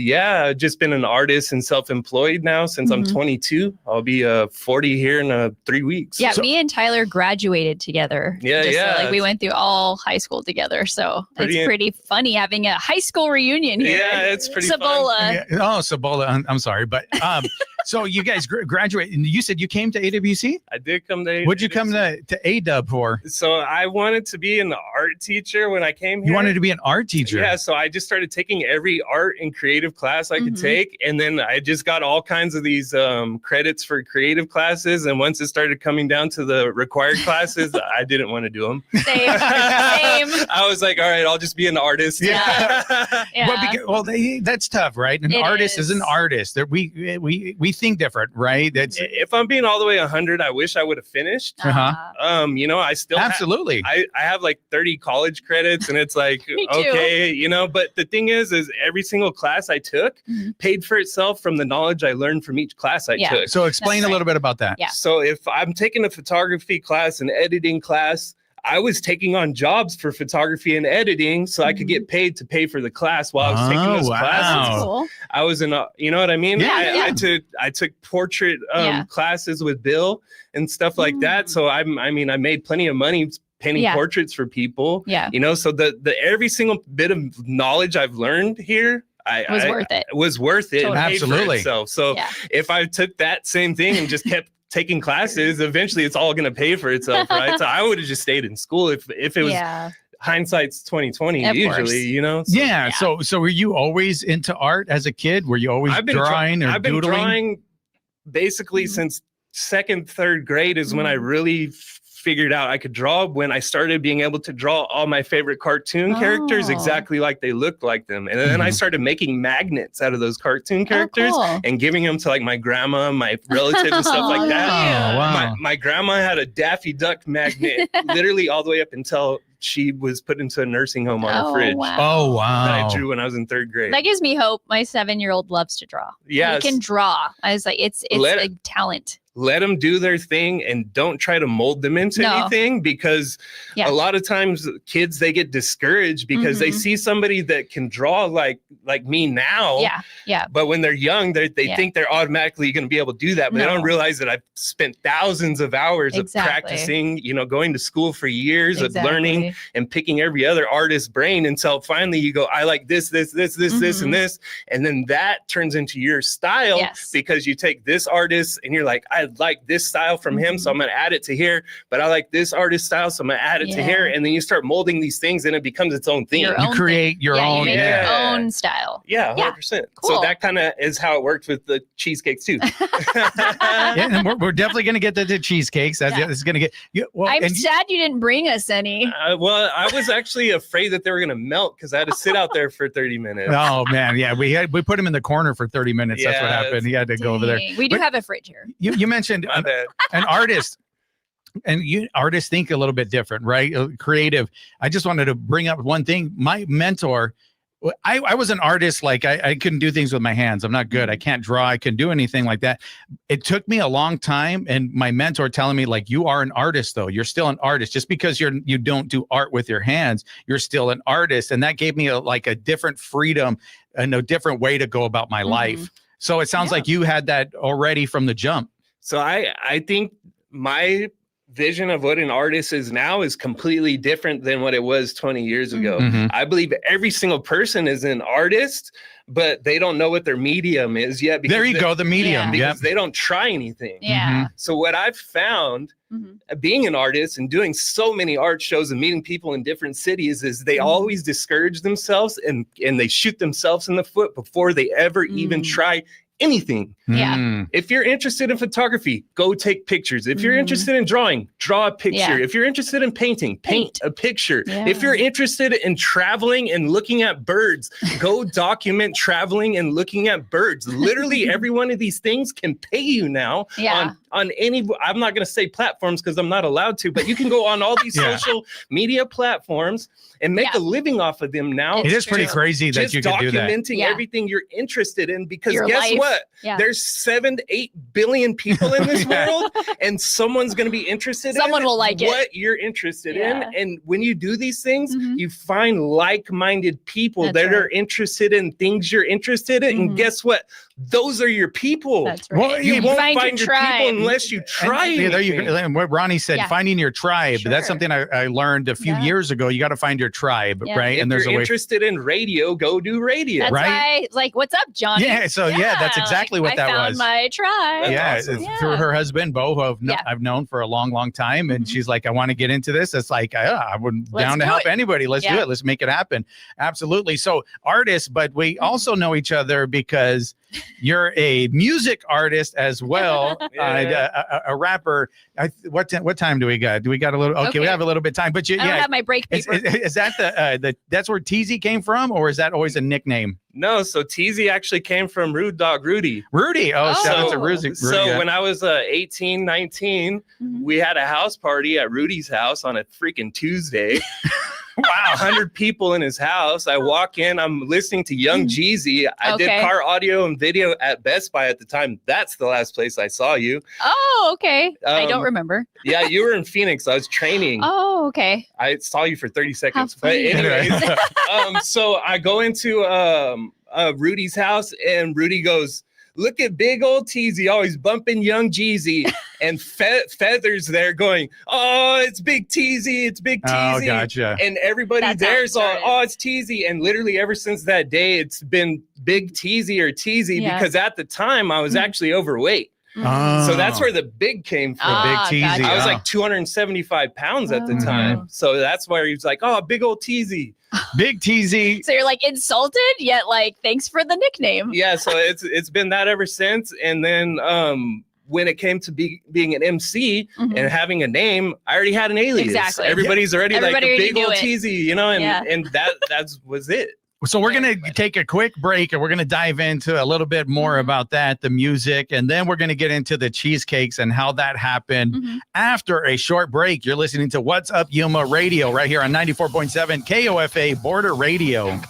just been an artist and self-employed now since I'm 22. I'll be 40 here in 3 weeks. Yeah, me and Tyler graduated together. Like we went through all high school together, so it's pretty funny having a high school reunion here. Yeah, it's pretty Sabola. fun. Yeah. Oh, Sabola. I'm sorry, but so you guys graduate, and you said you came to AWC? I did come to. What'd you come to AW for? So I wanted to be an art teacher when I came here. You wanted to be an art teacher? Yeah, so I just started taking every art and creative class I could take, and then I just got all kinds of these credits for creative classes, and once it started coming down to the required classes, I didn't want to do them. Same. I was like, all right, I'll just be an artist. Well, that's tough, right? An artist is an artist. We think different, right? That's if I'm being all the way 100, I wish I would have finished. I still absolutely. I have like 30 college credits, and it's like okay, but the thing is every single class I took paid for itself from the knowledge I learned from each class I took. So explain a little bit about that. Yeah. So if I'm taking a photography class, an editing class, I was taking on jobs for photography and editing so I could get paid to pay for the class while I was taking those classes. That's cool. I was in you know what I mean? Yeah. I took portrait classes with Bill and stuff like that. So I made plenty of money painting portraits for people. Yeah. So the every single bit of knowledge I've learned here was worth it. Totally. Absolutely. So if I took that same thing and just kept taking classes, eventually it's all going to pay for itself, right? So I would have just stayed in school if it was hindsight's 2020 usually, So were you always into art as a kid? Were you always drawing or I've been doodling? drawing basically since second, third grade is when I really figured out I could draw, when I started being able to draw all my favorite cartoon characters exactly like they looked like them. And then I started making magnets out of those cartoon characters and giving them to like my grandma, my relatives and stuff like that. Oh, wow. My grandma had a Daffy Duck magnet literally all the way up until she was put into a nursing home on her fridge. Oh, wow. That I drew when I was in third grade. That gives me hope. My 7-year-old loves to draw. Yes. He can draw. I was like, it's like talent. Let them do their thing and don't try to mold them into anything, because a lot of times kids, they get discouraged because they see somebody that can draw like me now. Yeah. But when they're young, they think they're automatically going to be able to do that. But they don't realize that I've spent thousands of hours of practicing, going to school for years of learning and picking every other artist's brain until finally you go, I like this, and this. And then that turns into your style because you take this artist and you're like, I like this style from him, so I'm going to add it to here. But I like this artist style, so I'm going to add it to here. And then you start molding these things and it becomes its own thing. You create your own. You make your own style. Yeah, 100%. Cool. So that kind of is how it worked with the cheesecakes too. And we're definitely going to get to the cheesecakes. That's going to get. I'm sad you didn't bring us any. Well, I was actually afraid that they were going to melt because I had to sit out there for 30 minutes. Oh man, yeah, we put him in the corner for 30 minutes. That's what happened. He had to go over there. We do have a fridge here. You mentioned an artist. And artists think a little bit different, right? Creative. I just wanted to bring up one thing. My mentor, I was an artist. Like I couldn't do things with my hands. I'm not good. I can't draw. I couldn't do anything like that. It took me a long time. And my mentor telling me, like, you are an artist, though. You're still an artist. Just because you don't do art with your hands, you're still an artist. And that gave me a different freedom and a different way to go about my life. So it sounds like you had that already from the jump. So I think my vision of what an artist is now is completely different than what it was 20 years ago. I believe every single person is an artist, but they don't know what their medium is yet. There you go, the medium. Because they don't try anything. Yeah. So what I've found being an artist and doing so many art shows and meeting people in different cities is they always discourage themselves and they shoot themselves in the foot before they ever even try anything. Yeah. Mm. If you're interested in photography, go take pictures. If you're interested in drawing, draw a picture. Yeah. If you're interested in painting, paint a picture. Yeah. If you're interested in traveling and looking at birds, go document traveling and looking at birds. Literally every one of these things can pay you now Yeah. on any, I'm not going to say platforms because I'm not allowed to, but you can go on all these Yeah. social media platforms and make Yeah. a living off of them now. It is pretty true. crazy that Just you can do that. documenting Yeah. everything you're interested in, because Your guess life. what? Yeah. There's 7 to 8 billion people in this world, and someone's going to be interested Someone in will like it. what you're interested Yeah. in. And when you do these things, Mhm. you find like-minded people That's that are right. interested in things you're interested in. Mhm. And guess what? Those are your people. That's right. Well, You won't find your tribe. people unless you try. And, yeah, there you anything. go. And what Ronnie said, Yeah. finding your tribe. Sure. That's something I learned a few Yeah. years ago. You got to find your tribe, Yeah. right? If And there's you're a way. interested in radio, go do radio. That's Right? why, like, what's up, Johnny? Yeah, so yeah, that's exactly what I that found was. my tribe. Yeah, awesome. it's through her husband, Bo, who Yeah. I've known for a long, long time. And Mhm. she's like, I want to get into this. It's like, I would Let's down to do help it. anybody. Let's do Yeah. it. Let's make it happen. Absolutely. So artists, but we also know each other because you're a music artist as well. Yeah. A rapper. What time do we got? Do we got a little? Okay, we Okay. have a little bit of time. But I don't have my break paper. is that the that's where Teezy came from, or is that always a nickname? No, so Teezy actually came from Rude Dog Rudy. Rudy. Oh, shout out to Oh. Rudy. So when I was 18, 19, Mhm. we had a house party at Rudy's house on a freaking Tuesday. wow. 100 people in his house. I walk in, I'm listening to Young Jeezy. I did Okay. car audio and video at Best Buy at the time. That's the last place I saw you. Oh, okay. I don't Um, remember. Yeah, you were in Phoenix. I was training. Oh, okay. I saw you for 30 seconds. How But funny. anyways, so I go into Rudy's house and Rudy goes, look at big old Teezy always bumping Young Jeezy, and Feather's there going, oh, it's Big Teezy, it's Big Teezy. Oh, gotcha. And everybody That's how it there's all, started. oh, it's Teezy. And literally ever since that day, it's been Big Teezy or Teezy, Yeah. because at the time I was Mhm. actually overweight. Oh. So that's where the big came from. Ah, Big Teezy. gotcha. I was oh. like 275 pounds at the Oh. time. So that's where he was like, oh, big old Teezy. Big Teezy. So you're like insulted, yet like, thanks for the nickname. Yeah, so it's been that ever since. And then when it came to being an MC Mhm. and having a name, I already had an alias. Exactly. Everybody's already Everybody like a already big knew old it. Teezy, you know, and Yeah. and that was it. So we're going to take a quick break and we're going to dive into a little bit more Mhm. about that, the music, and then we're going to get into the cheesecakes and how that happened Mhm. after a short break. You're listening to What's Up Yuma Radio right here on 94.7 KOFA Border Radio.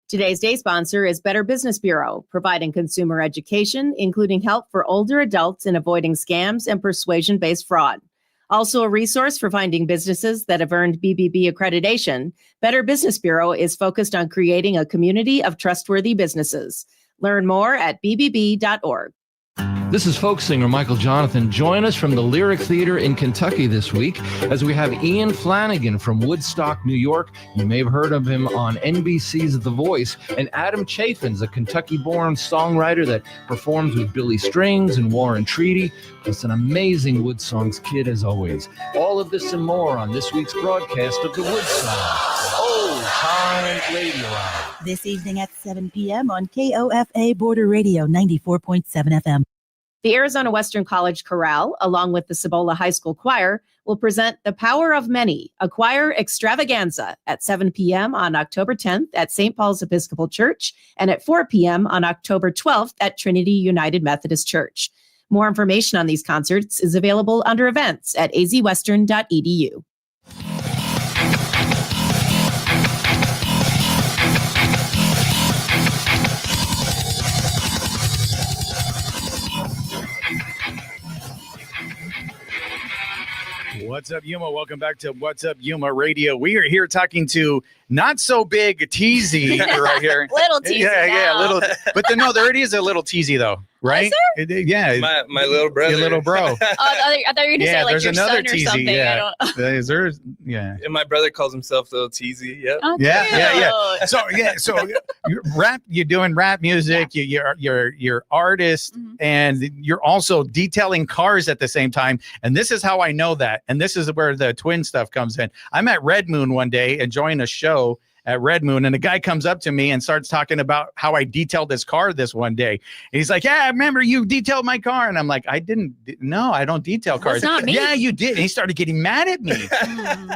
Today's day sponsor is Better Business Bureau, providing consumer education, including help for older adults in avoiding scams and persuasion-based fraud. Also a resource for finding businesses that have earned BBB accreditation, Better Business Bureau is focused on creating a community of trustworthy businesses. Learn more at bbb.org. This is folk singer Michael Jonathan. Join us from the Lyric Theater in Kentucky this week as we have Ian Flanagan from Woodstock, New York. You may have heard of him on NBC's The Voice. And Adam Chafin's a Kentucky-born songwriter that performs with Billy Strings and Warren Treaty. Plus an amazing Woodsongs kid as always. All of this and more on this week's broadcast of the Woodsongs Old Time Radio Hour. This evening at 7 p.m. on KOFA Border Radio 94.7 FM. The Arizona Western College Chorale, along with the Cibola High School Choir, will present The Power of Many, a choir extravaganza at 7 p.m. on October 10th at St. Paul's Episcopal Church and at 4 p.m. on October 12th at Trinity United Methodist Church. More information on these concerts is available under events at azwestern.edu. What's up, Yuma? Welcome back to What's Up Yuma Radio. We are here talking to not so big Teezy right here. Little Teezy. Yeah, little. But no, there it is a little Teezy though, right? Yeah, my little brother, your little bro. I thought you were gonna say like there's your another son or Teezy. something. Yeah, I don't. there's yeah. And my brother calls himself Little Teezy. Yep. Oh, Yeah. So you're doing rap music. You're artist, and you're also detailing cars at the same time. And this is how I know that. And this is where the twin stuff comes in. I'm at Red Moon one day enjoying a show at Red Moon, and a guy comes up to me and starts talking about how I detailed this car this one day. And he's like, "Yeah, I remember you detailed my car." And I'm like, I don't detail cars. That's not me. Yeah, you did. And he started getting mad at me.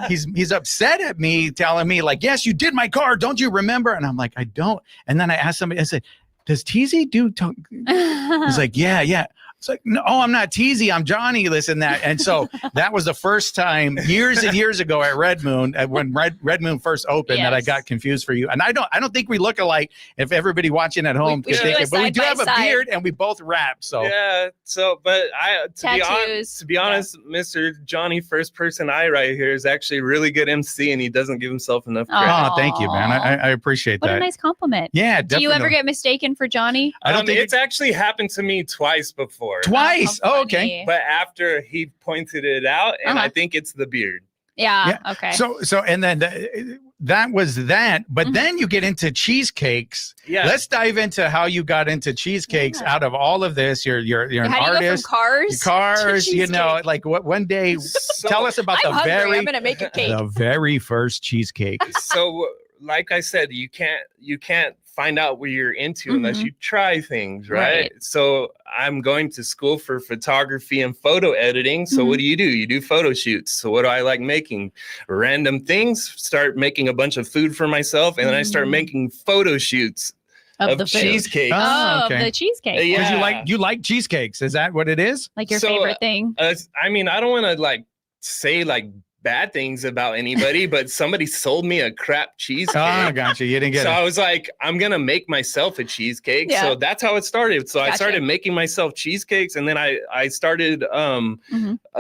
He's upset at me, telling me like, "Yes, you did my car. Don't you remember?" And I'm like, I don't. And then I asked somebody, I said, "Does Teezy do?" He's like, yeah. It's like, no, I'm not Teezy. I'm Johnny, this and that. And so that was the first time years and years ago at Red Moon, when Red Moon first opened, that I got confused for you. And I don't think we look alike. If everybody watching at home, we but we do have a beard and we both rap. So yeah. So, but to be honest, Mr. Johnny, first person I right here, is actually a really good MC, and he doesn't give himself enough credit. Oh, thank you, man. I appreciate that. What a nice compliment. Yeah, definitely. Do you ever get mistaken for Johnny? I don't think it's actually happened to me twice before. Twice? Oh, okay. But after he pointed it out, and I think it's the beard. Yeah. Okay. So, and then that was that. But then you get into cheesecakes. Yeah. Let's dive into how you got into cheesecakes out of all of this. You're an how do you artist. Go from cars, you know, like one day. Tell us about I'm hungry. I'm gonna make a cake. The very first cheesecake. So, like I said, you can't find out what you're into unless you try things, right? So I'm going to school for photography and photo editing. So what do? You do photo shoots. So what do I like making? Random things. Start making a bunch of food for myself, and then I start making photo shoots of the cheesecake. Of the cheesecake. Yeah. You like cheesecakes? Is that what it is? Like your favorite thing? I mean, I don't want to like say like bad things about anybody, but somebody sold me a crap cheesecake. Oh, gotcha. You didn't get it. So I was like, I'm gonna make myself a cheesecake. Yeah. So that's how it started. So I started making myself cheesecakes, and then I started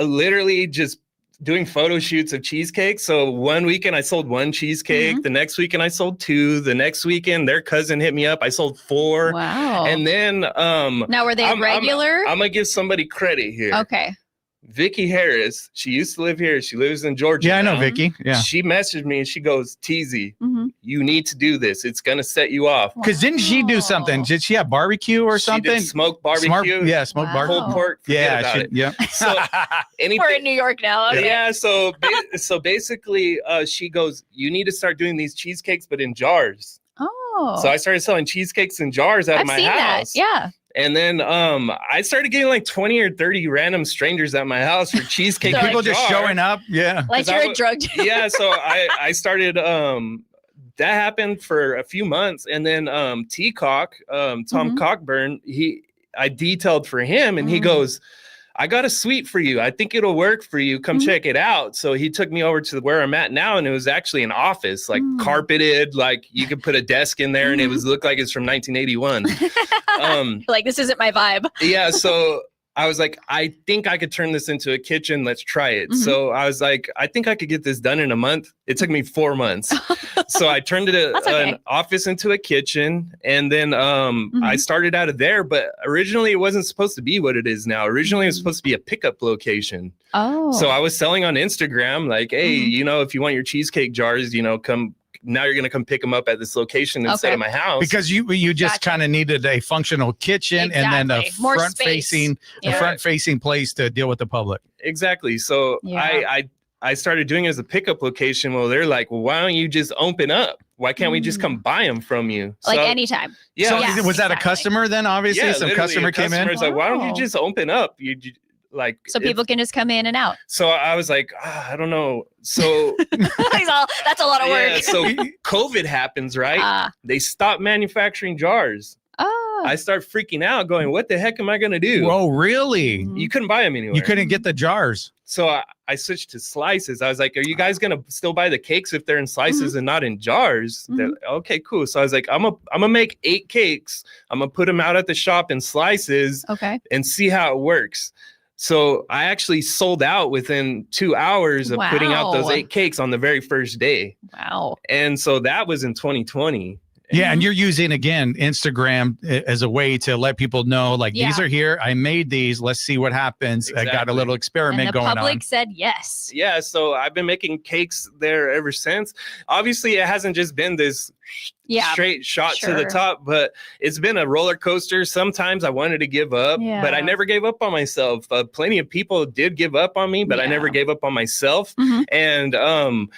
literally just doing photo shoots of cheesecakes. So one weekend I sold one cheesecake. The next weekend I sold two. The next weekend their cousin hit me up. I sold 4. Wow. And then now were they regular? I'm gonna give somebody credit here. Okay. Vicky Harris, she used to live here. She lives in Georgia. Yeah, I know Vicky. Yeah. She messaged me and she goes, Teezy, you need to do this. It's going to set you off. Because didn't she do something? Did she have barbecue or something? She did smoked barbecue. Smoked barbecue. Pulled pork. Yeah. So we're in New York now. Okay. Yeah. So basically, she goes, you need to start doing these cheesecakes, but in jars. Oh. So I started selling cheesecakes in jars out of my house. That. Yeah. And then I started getting like 20 or 30 random strangers at my house for cheesecake. So people just showing up. Yeah. Like you're a drug dealer. Yeah. So I started, that happened for a few months. And then T-Cock, Tom Cockburn, I detailed for him and he goes, I got a suite for you. I think it'll work for you. Come check it out. So he took me over to where I'm at now, and it was actually an office, like carpeted, like you could put a desk in there, and it looked like it's from 1981. Like this isn't my vibe. Yeah. So I was like, I think I could turn this into a kitchen. Let's try it. So I was like, I think I could get this done in a month. It took me 4 months. So I turned an office into a kitchen. And then I started out of there. But originally it wasn't supposed to be what it is now. Originally it was supposed to be a pickup location. Oh. So I was selling on Instagram like, hey, you know, if you want your cheesecake jars, you know, now you're going to come pick them up at this location instead of my house. Because you just kind of needed a functional kitchen and then a front facing place to deal with the public. Exactly. So I started doing it as a pickup location. Well, they're like, well, why don't you just open up? Why can't we just come buy them from you? Like anytime. Yeah. So was that a customer then? Obviously, some customer came in. Like, why don't you just open up? Like so people can just come in and out. So I was like, I don't know. So that's a lot of work. Yeah, so COVID happens, right? They stopped manufacturing jars. Oh. I start freaking out going, what the heck am I going to do? Oh, really? You couldn't buy them anywhere. You couldn't get the jars. So I switched to slices. I was like, are you guys going to still buy the cakes if they're in slices and not in jars? Like, okay, cool. So I was like, I'm gonna make 8 cakes. I'm going to put them out at the shop in slices and see how it works. So I actually sold out within 2 hours of putting out those 8 cakes on the very first day. Wow. And so that was in 2020. Yeah, and you're using, again, Instagram as a way to let people know, like, these are here. I made these. Let's see what happens. Exactly. I got a little experiment going on. The public said yes. Yeah, so I've been making cakes there ever since. Obviously, it hasn't just been this straight shot to the top, but it's been a roller coaster. Sometimes I wanted to give up, but I never gave up on myself. Plenty of people did give up on me, but I never gave up on myself. And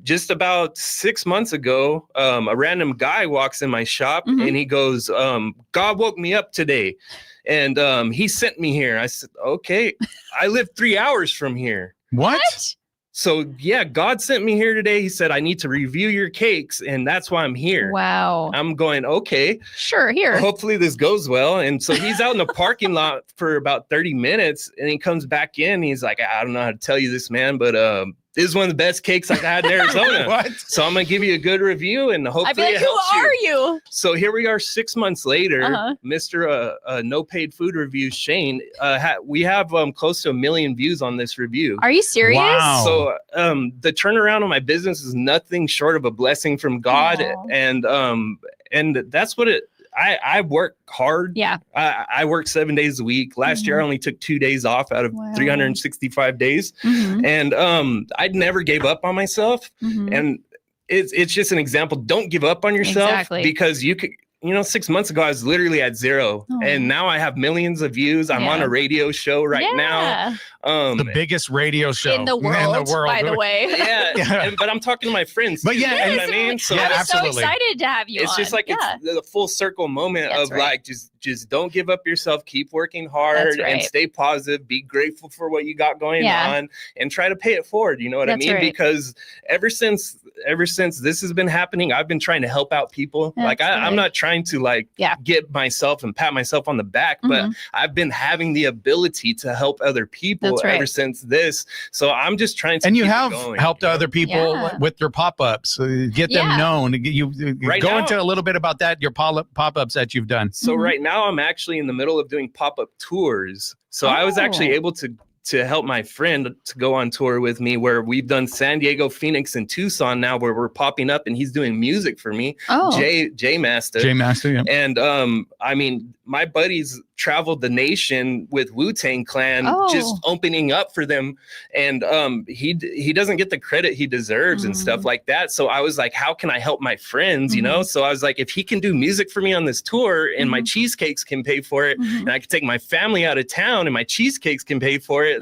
just about 6 months ago, a random guy walks in my shop and he goes, God woke me up today and he sent me here. I said, okay, I live 3 hours from here. What? So yeah, God sent me here today. He said, I need to review your cakes. And that's why I'm here. Wow. I'm going, okay. Sure, here. Hopefully this goes well. And so he's out in the parking lot for about 30 minutes and he comes back in. He's like, I don't know how to tell you this, man, but this is one of the best cakes I've had in Arizona. What? So I'm going to give you a good review and hopefully I'd be like, it helps who are you? So here we are 6 months later, Mr. No Paid Food Reviews, Shane, we have close to 1 million views on this review. Are you serious? Wow. So the turnaround on my business is nothing short of a blessing from God. Aww. And that's what I work hard. Yeah. I work 7 days a week. Last year, I only took 2 days off out of 365 days. And I'd never gave up on myself. And it's just an example. Don't give up on yourself because you could. 6 months ago, I was literally at 0. And now I have millions of views. I'm on a radio show right now. The biggest radio show in the world, by the way. But I'm talking to my friends. But you know what I mean? So I'm absolutely. so excited to have you it's on. just like it's the full circle moment of like just don't give up yourself, keep working hard and stay positive, be grateful for what you got going on and try to pay it forward. You know what I mean? Because ever since this has been happening, I've been trying to help out people. Like I'm not trying to get myself and pat myself on the back, but I've been having the ability to help other people ever since this. So I'm just trying to. And you have helped other people with your pop-ups, get them known. You go into a little bit about that, your pop-ups that you've done. So right now I'm actually in the middle of doing pop-up tours. So I was actually able to help my friend to go on tour with me, where we've done San Diego, Phoenix, and Tucson now, where we're popping up and he's doing music for me. J Master. Yeah. And I mean, my buddies traveled the nation with Wu-Tang Clan, just opening up for them. And he doesn't get the credit he deserves and stuff like that. So I was like, how can I help my friends, you know? So I was like, if he can do music for me on this tour and my cheesecakes can pay for it, and I can take my family out of town and my cheesecakes can pay for it,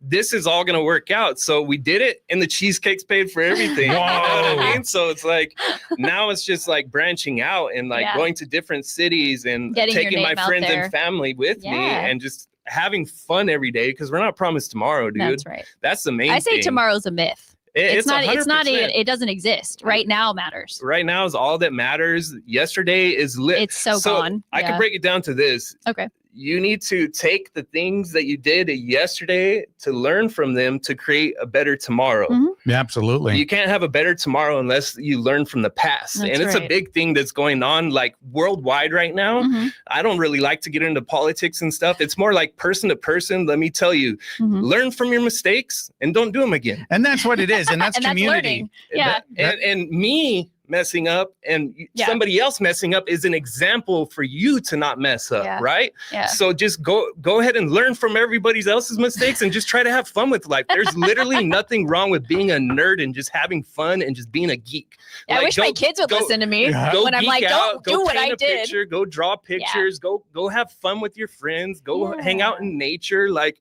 this is all going to work out. So we did it and the cheesecakes paid for everything. You know what I mean? So it's like, now it's just like branching out and like going to different cities and taking my friends and family with me and just having fun every day, because we're not promised tomorrow, dude. That's right. That's the main thing. I say tomorrow's a myth. It's not 100%. even, it doesn't exist. Right now matters. Right now is all that matters. Yesterday is lit. It's so gone. I can break it down to this. Okay. You need to take the things that you did yesterday to learn from them to create a better tomorrow. Yeah, absolutely. You can't have a better tomorrow unless you learn from the past. And it's a big thing that's going on like worldwide right now. I don't really like to get into politics and stuff. It's more like person to person. Let me tell you, learn from your mistakes and don't do them again. And that's what it is. And that's And community. That's And me messing up and somebody else messing up is an example for you to not mess up, right? So just go ahead and learn from everybody else's mistakes and just try to have fun with life. There's literally nothing wrong with being a nerd and just having fun and just being a geek. I wish my kids would listen to me when I'm like, don't do what I did. Picture, go draw pictures, go have fun with your friends, go hang out in nature. Like,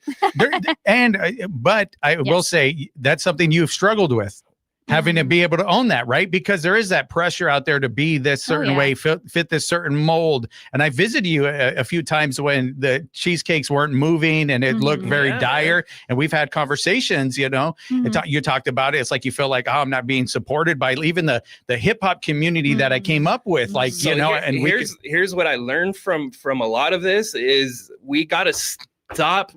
but I will say that's something you've struggled with. Having to be able to own that, right? Because there is that pressure out there to be this certain way, fit this certain mold. And I visited you a few times when the cheesecakes weren't moving and it looked very dire. And we've had conversations, you know, you talked about it. It's like you feel like, I'm not being supported by even the hip hop community that I came up with. Like, so you know, here's what I learned from a lot of this is we got to stop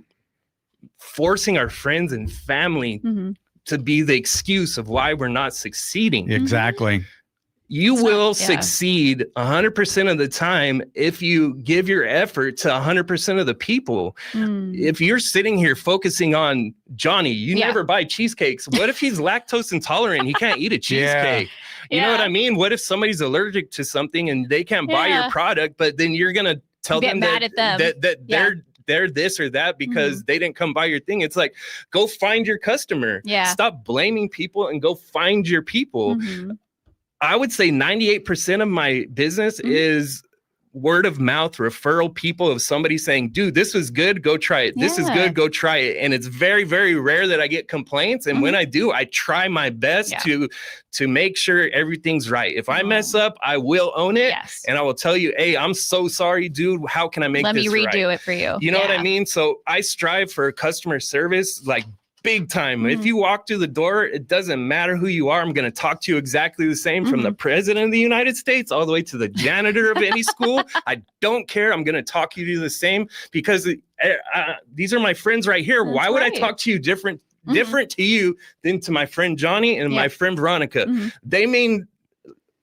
forcing our friends and family to be the excuse of why we're not succeeding. Exactly. You will succeed 100% of the time if you give your effort to 100% of the people. If you're sitting here focusing on Johnny, you never buy cheesecakes. What if he's lactose intolerant? He can't eat a cheesecake. You know what I mean? What if somebody's allergic to something and they can't buy your product, but then you're going to tell them that they're this or that because they didn't come buy your thing. It's like, go find your customer. Stop blaming people and go find your people. I would say 98% of my business is word of mouth referral people of somebody saying, dude, this was good, go try it. This is good, go try it. And it's very, very rare that I get complaints. And when I do, I try my best to make sure everything's right. If I mess up, I will own it. And I will tell you, hey, I'm so sorry, dude. How can I make this right? Let me redo it for you. You know what I mean? So I strive for customer service, like big time. If you walk through the door, it doesn't matter who you are. I'm going to talk to you exactly the same from the president of the United States all the way to the janitor of any school. I don't care. I'm going to talk you to the same because these are my friends right here. Why would I talk to you different to you than to my friend Johnny and my friend Veronica? They mean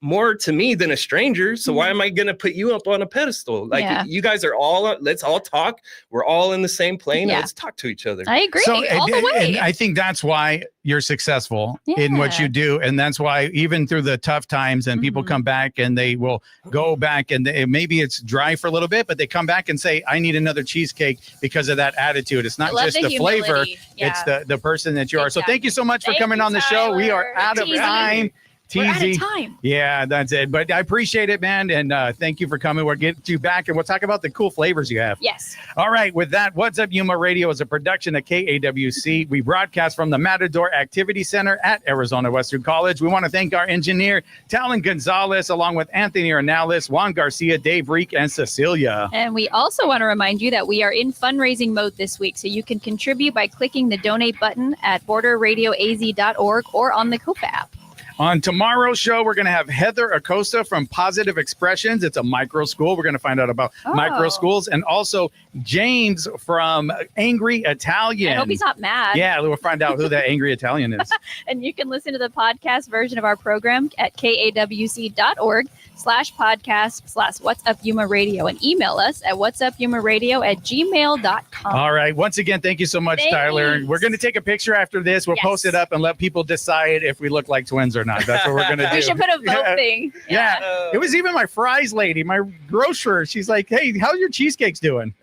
more to me than a stranger. So why am I going to put you up on a pedestal? Like you guys are let's all talk. We're all in the same plane. Let's talk to each other. I agree. All the way. And I think that's why you're successful in what you do. And that's why even through the tough times and people come back and they will go back and maybe it's dry for a little bit, but they come back and say, I need another cheesecake because of that attitude. It's not just the flavor. It's the person that you are. So thank you so much for coming on the show. We are out of time. We're out of time. Yeah, that's it. But I appreciate it, man. And thank you for coming. We'll get you back and we'll talk about the cool flavors you have. Yes. All right. With that, What's Up Yuma Radio is a production of KAWC. We broadcast from the Matador Activity Center at Arizona Western College. We want to thank our engineer, Talon Gonzalez, along with Anthony Ornelas, Juan Garcia, Dave Reek, and Cecilia. And we also want to remind you that we are in fundraising mode this week. So you can contribute by clicking the donate button at borderradioaz.org or on the COFA app. On tomorrow's show, we're going to have Heather Acosta from Positive Expressions. It's a micro school. We're going to find out about micro schools. And also James from Angry Italian. I hope he's not mad. Yeah, we'll find out who that Angry Italian is. And you can listen to the podcast version of our program at kawc.org/podcast/What's Up Yuma Radio and email us at whatsupyumaradio@gmail.com. All right. Once again, thank you so much, Tyler. We're going to take a picture after this. We'll post it up and let people decide if we look like twins or not. That's what we're going to do. We should put a vote thing. Yeah. It was even my fries lady, my grocer. She's like, hey, how's your cheesecakes doing?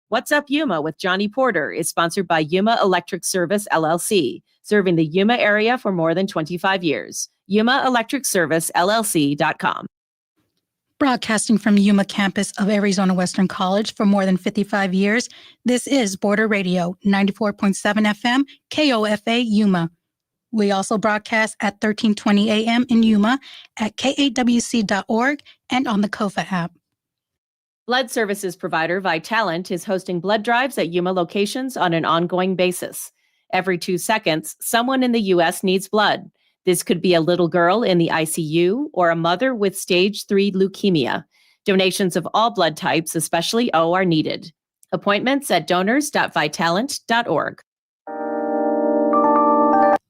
What's Up Yuma with Johnny Porter is sponsored by Yuma Electric Service, LLC, serving the Yuma area for more than 25 years. YumaElectricServiceLLC.com. Broadcasting from Yuma campus of Arizona Western College for more than 55 years, this is Border Radio, 94.7 FM, KOFA Yuma. We also broadcast at 1320 a.m. in Yuma at kawc.org and on the COFA app. Blood services provider Vitalant is hosting blood drives at Yuma locations on an ongoing basis. Every 2 seconds, someone in the U.S. needs blood. This could be a little girl in the ICU or a mother with stage 3 leukemia. Donations of all blood types, especially O, are needed. Appointments at donors.vitalant.org.